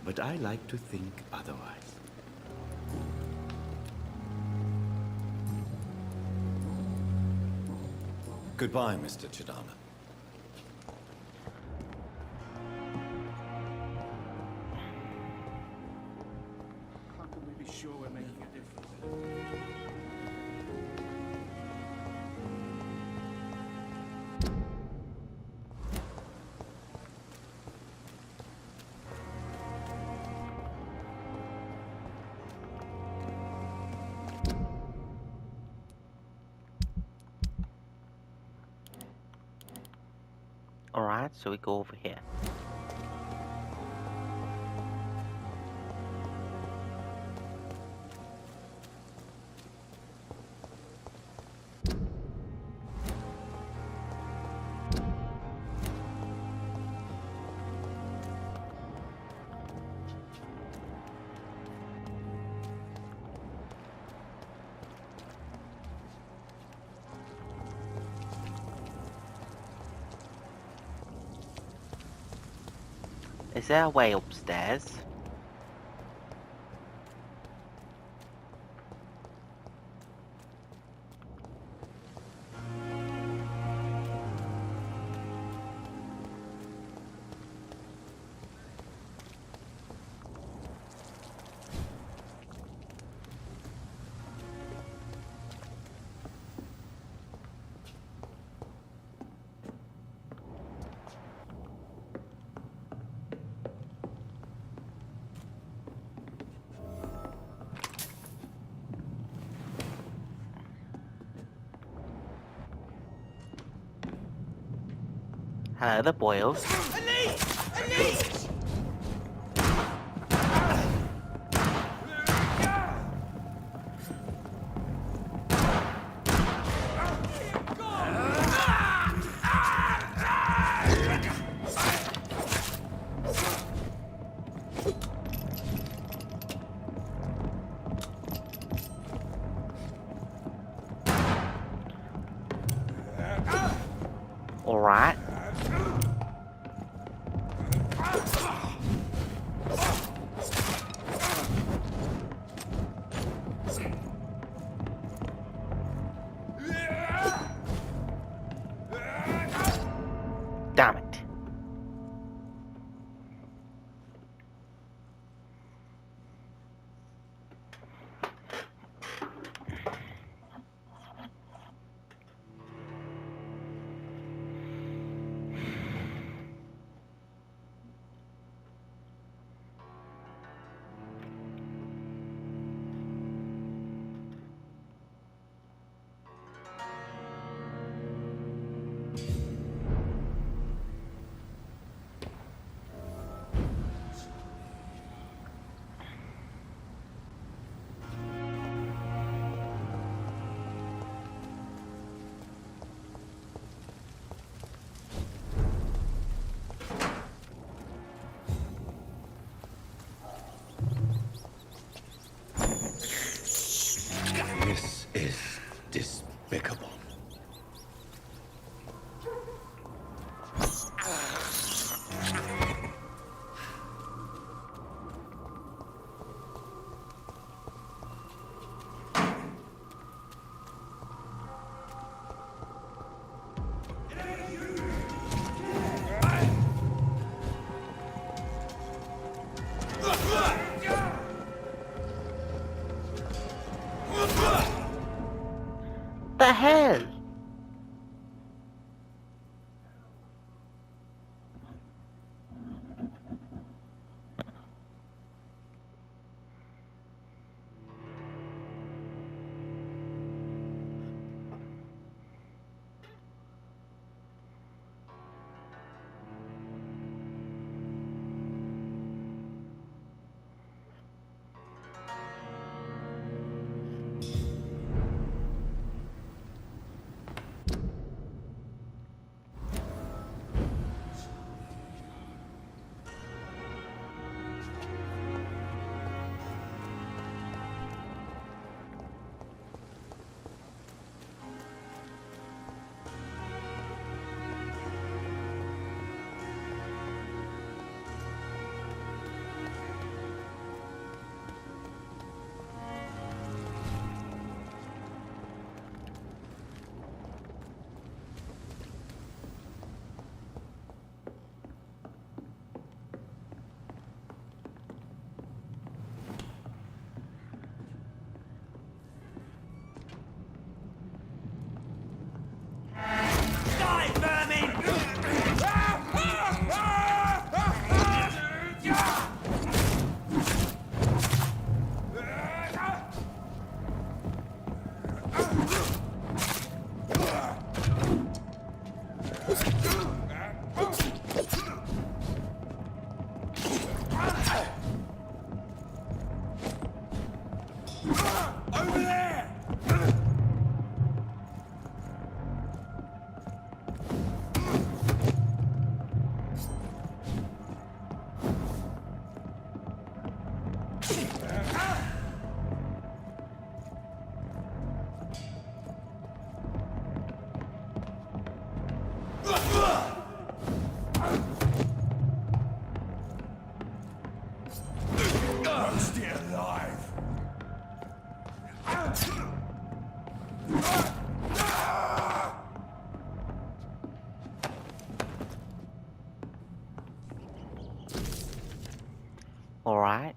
But I like to think otherwise. Goodbye, Mr. Chidana. How can we be sure we're making a difference? Alright, so we go over here. Is there a way upstairs? Hello, the boils. Alright. The hell? Alright.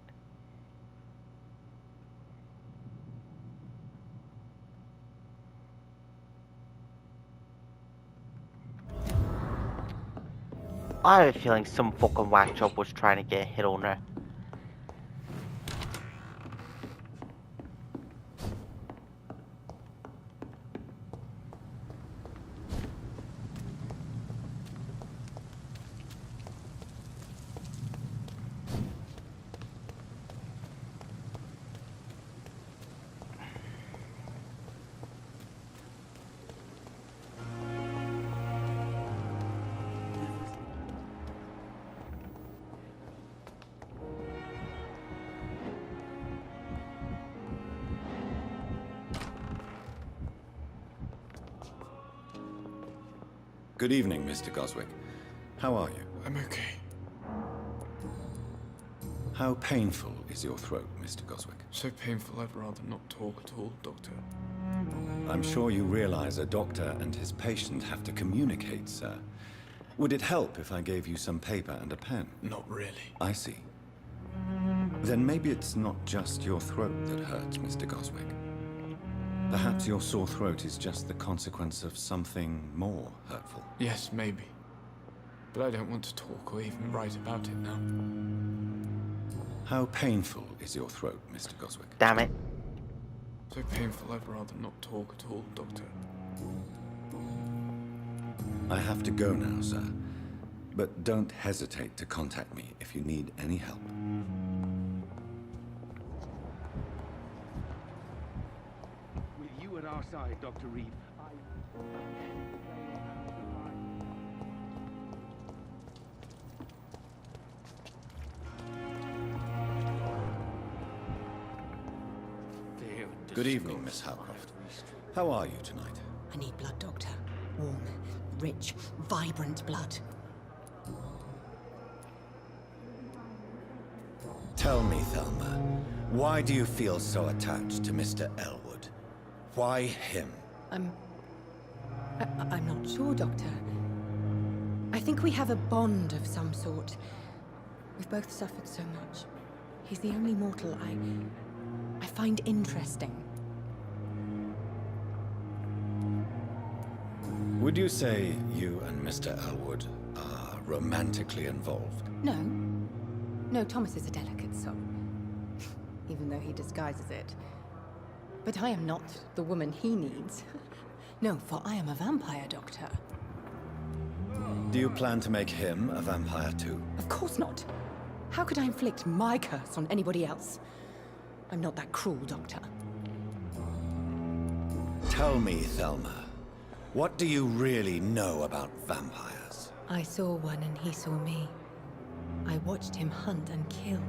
I have a feeling some fucking whack job was trying to get a hit on her. Good evening, Mr. Goswick. How are you? I'm okay. How painful is your throat, Mr. Goswick? So painful I'd rather not talk at all, Doctor. I'm sure you realize a doctor and his patient have to communicate, sir. Would it help if I gave you some paper and a pen? Not really. I see. Then maybe it's not just your throat that hurts, Mr. Goswick. Perhaps your sore throat is just the consequence of something more hurtful. Yes, maybe. But I don't want to talk or even write about it now. How painful is your throat, Mr. Goswick? Damn it. So painful I'd rather not talk at all, Doctor. I have to go now, sir. But don't hesitate to contact me if you need any help. With you at our side, Dr. Reed, Good evening, Miss Howcroft. How are you tonight? I need blood, Doctor. Warm, rich, vibrant blood. Tell me, Thelma, why do you feel so attached to Mr. Elwood? Why him? I'm not sure, Doctor. I think we have a bond of some sort. We've both suffered so much. He's the only mortal I find interesting. Would you say you and Mr. Elwood are romantically involved? No. No, Thomas is a delicate soul. Even though he disguises it. But I am not the woman he needs. No, for I am a vampire, Doctor. Do you plan to make him a vampire too? Of course not. How could I inflict my curse on anybody else? I'm not that cruel, Doctor. Tell me, Thelma, what do you really know about vampires? I saw one and he saw me. I watched him hunt and kill.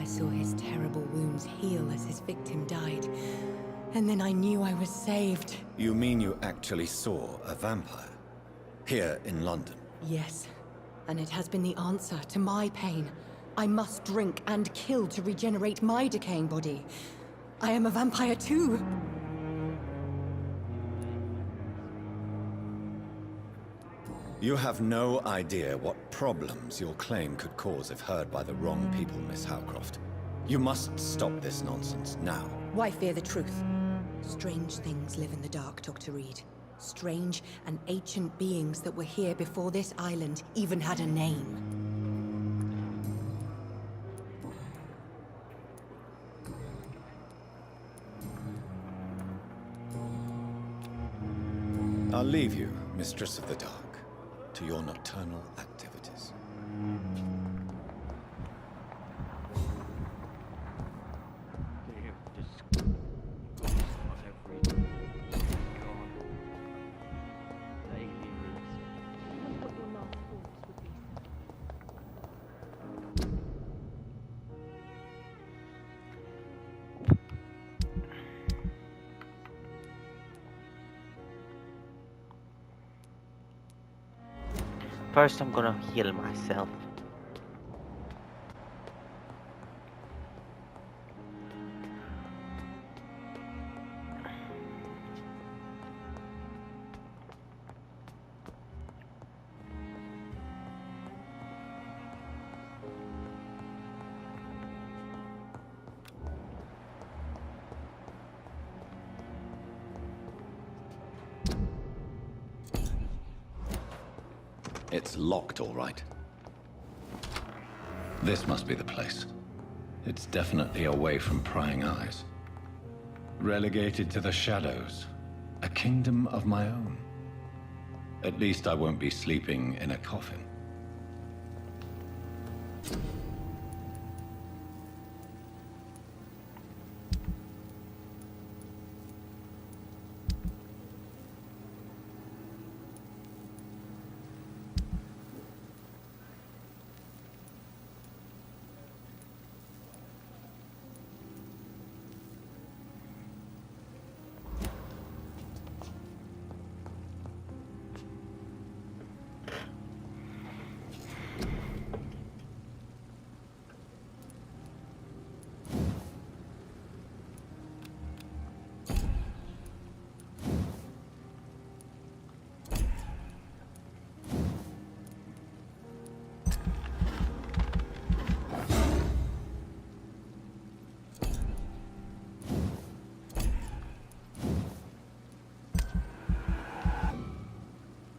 I saw his terrible wounds heal as his victim died. And then I knew I was saved. You mean you actually saw a vampire? Here in London? Yes. And it has been the answer to my pain. I must drink and kill to regenerate my decaying body. I am a vampire too. You have no idea what problems your claim could cause if heard by the wrong people, Miss Howcroft. You must stop this nonsense, now. Why fear the truth? Strange things live in the dark, Dr. Reed. Strange and ancient beings that were here before this island even had a name. I'll leave you, Mistress of the Dark, to your nocturnal activities. First, I'm gonna heal myself. It's locked, all right. This must be the place. It's definitely away from prying eyes. Relegated to the shadows. A kingdom of my own. At least I won't be sleeping in a coffin.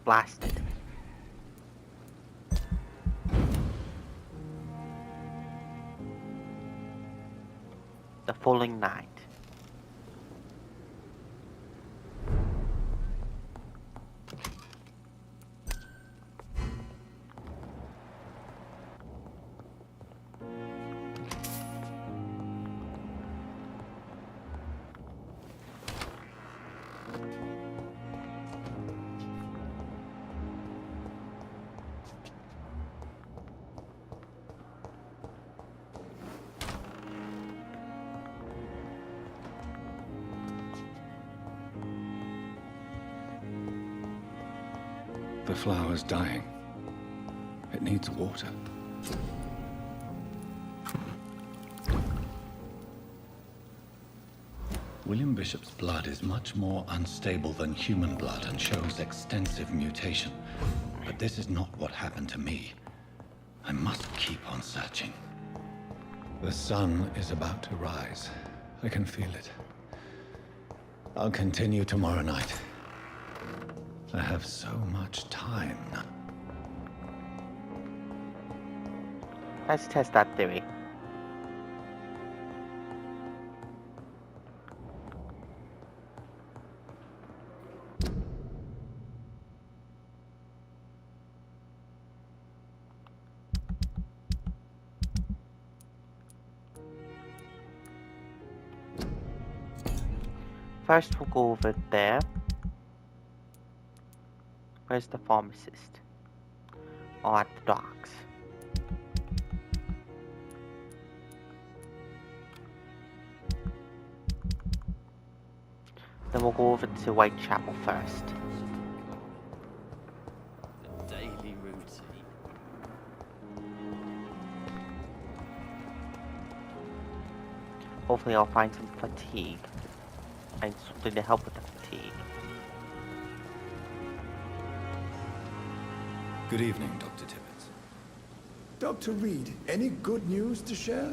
Blasted. The following night. The flower's dying. It needs water. William Bishop's blood is much more unstable than human blood and shows extensive mutation. But this is not what happened to me. I must keep on searching. The sun is about to rise. I can feel it. I'll continue tomorrow night. I have so much time now. Let's test that theory. First we'll go over there. Where's the pharmacist? Oh, at the docks. Then we'll go over to Whitechapel first. The daily routine. Hopefully I'll find some fatigue. And something to help with the fatigue. Good evening, Dr. Tibbets. Dr. Reed, any good news to share?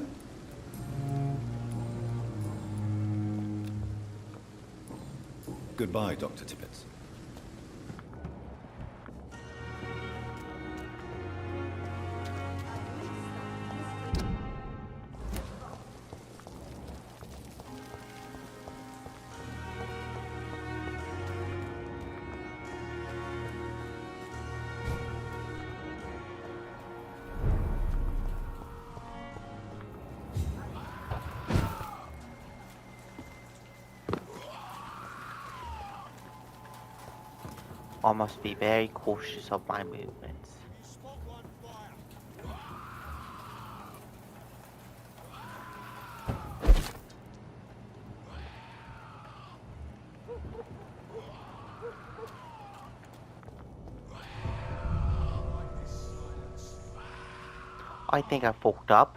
Goodbye, Dr. Tibbets. I must be very cautious of my movements. I think I fucked up.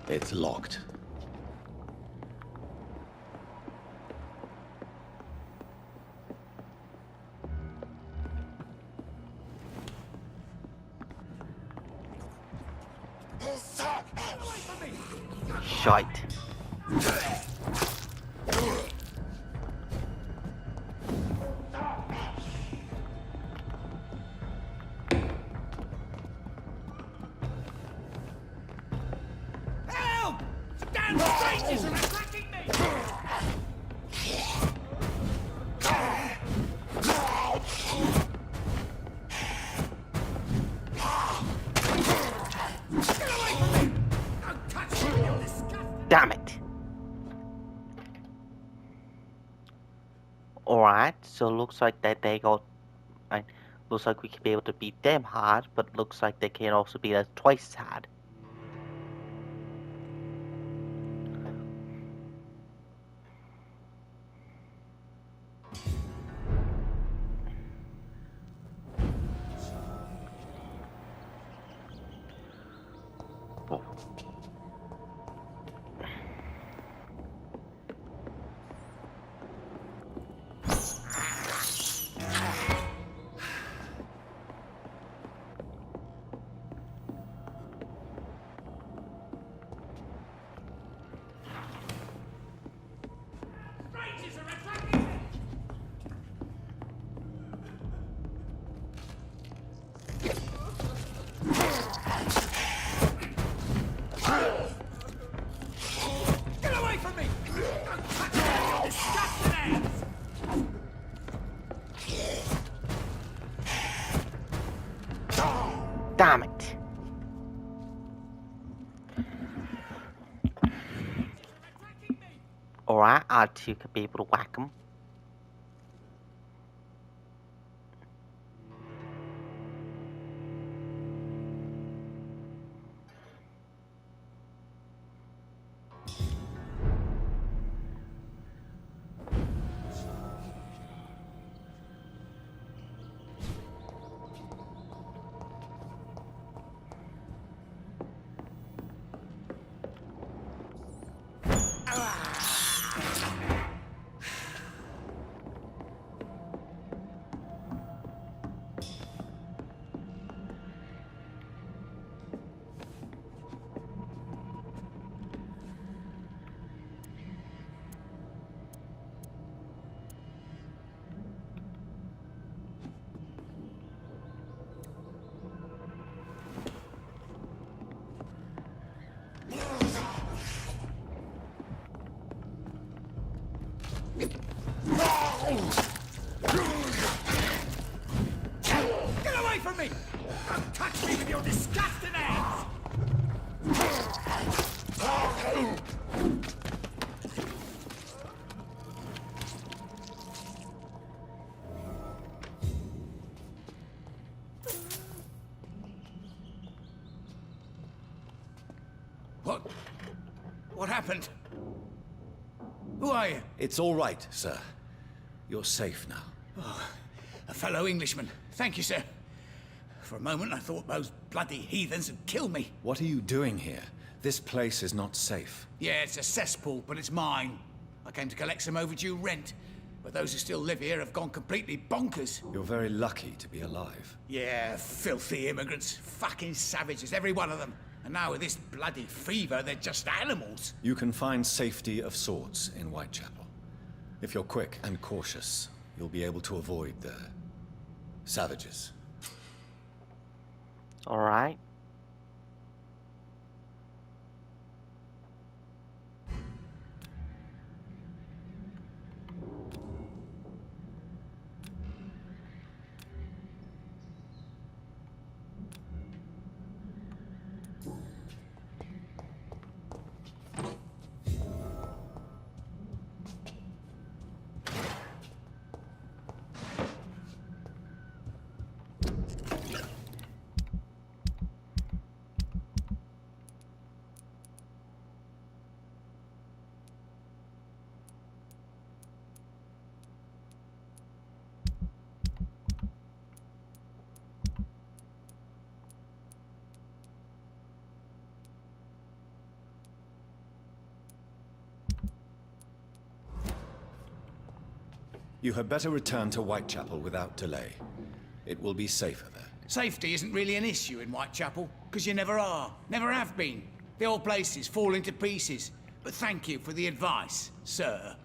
It's locked. Shite. Help! Damn strangers are attacking me! Damn it. Alright, so looks like that they got... looks like we can be able to beat them hard, but looks like they can also beat us twice as hard. Oh. Strangers are attacking me! Get away from me! Don't touch me, you disgusting ants! Damn it. Alright, R2 could be able to whack him. disgusting hands! What happened? Who are you? It's all right, sir. You're safe now. Oh, a fellow Englishman. Thank you, sir. For a moment, I thought those bloody heathens had killed me. What are you doing here? This place is not safe. Yeah, it's a cesspool, but it's mine. I came to collect some overdue rent, but those who still live here have gone completely bonkers. You're very lucky to be alive. Yeah, filthy immigrants. Fucking savages, every one of them. And now with this bloody fever, they're just animals. You can find safety of sorts in Whitechapel. If you're quick and cautious, you'll be able to avoid the savages. All right. You had better return to Whitechapel without delay. It will be safer there. Safety isn't really an issue in Whitechapel, because you never are. Never have been. The old place is falling to pieces. But thank you for the advice, sir.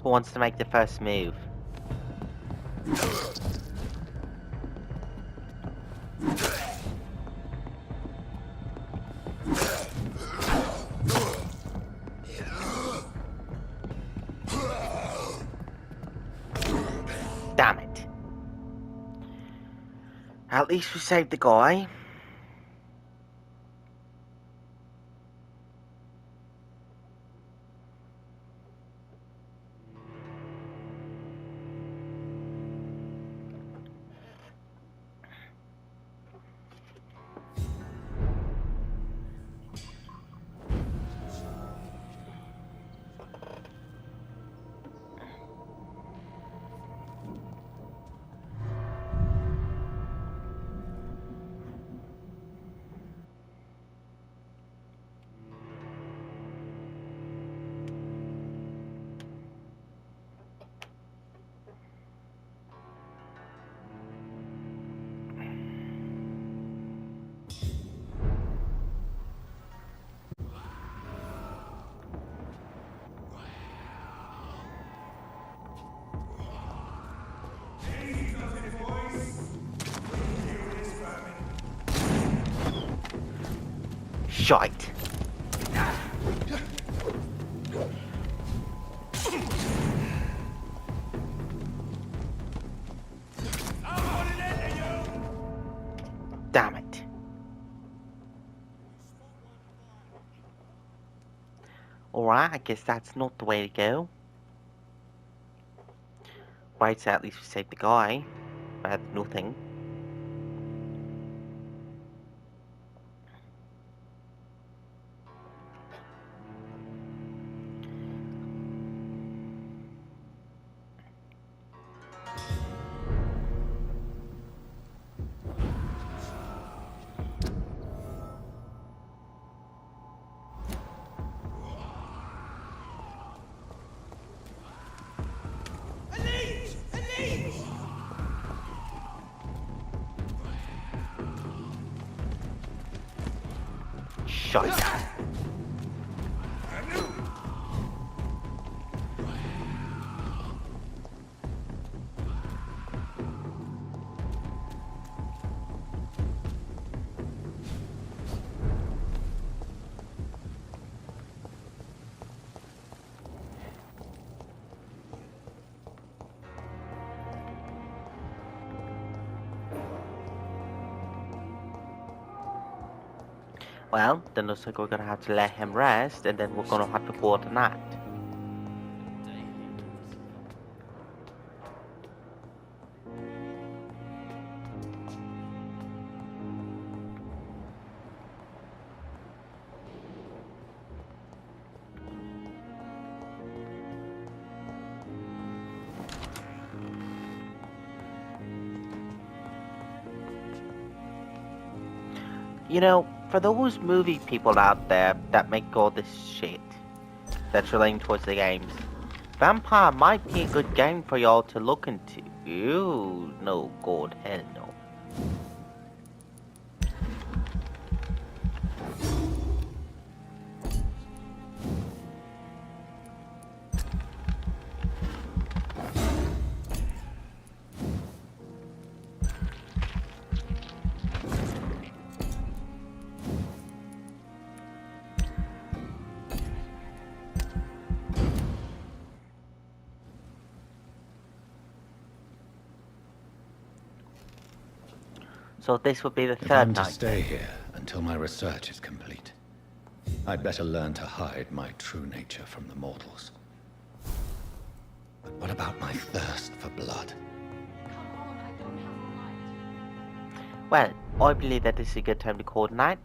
Who wants to make the first move? Damn it. At least we saved the guy. Shite. Damn it. Alright, I guess that's not the way to go. Right, so at least we saved the guy. I had nothing. shite. Well, then looks like we're gonna have to let him rest, and then we're gonna have to call it a night. You know, for those movie people out there that make all this shit that's relating towards the games, Vampyr might be a good game for y'all to look into. Ooh, no, God, hell no. So this would be the If third I'm to night. stay here until my research is complete, I'd better learn to hide my true nature from the mortals. But what about my thirst for blood? Well, I believe that this is a good time to call it night.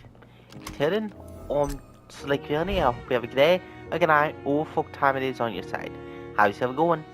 Till then, I'm Slick Journey. I hope you have a good day, a good night, or fuck time it is on your side. How's yourself going?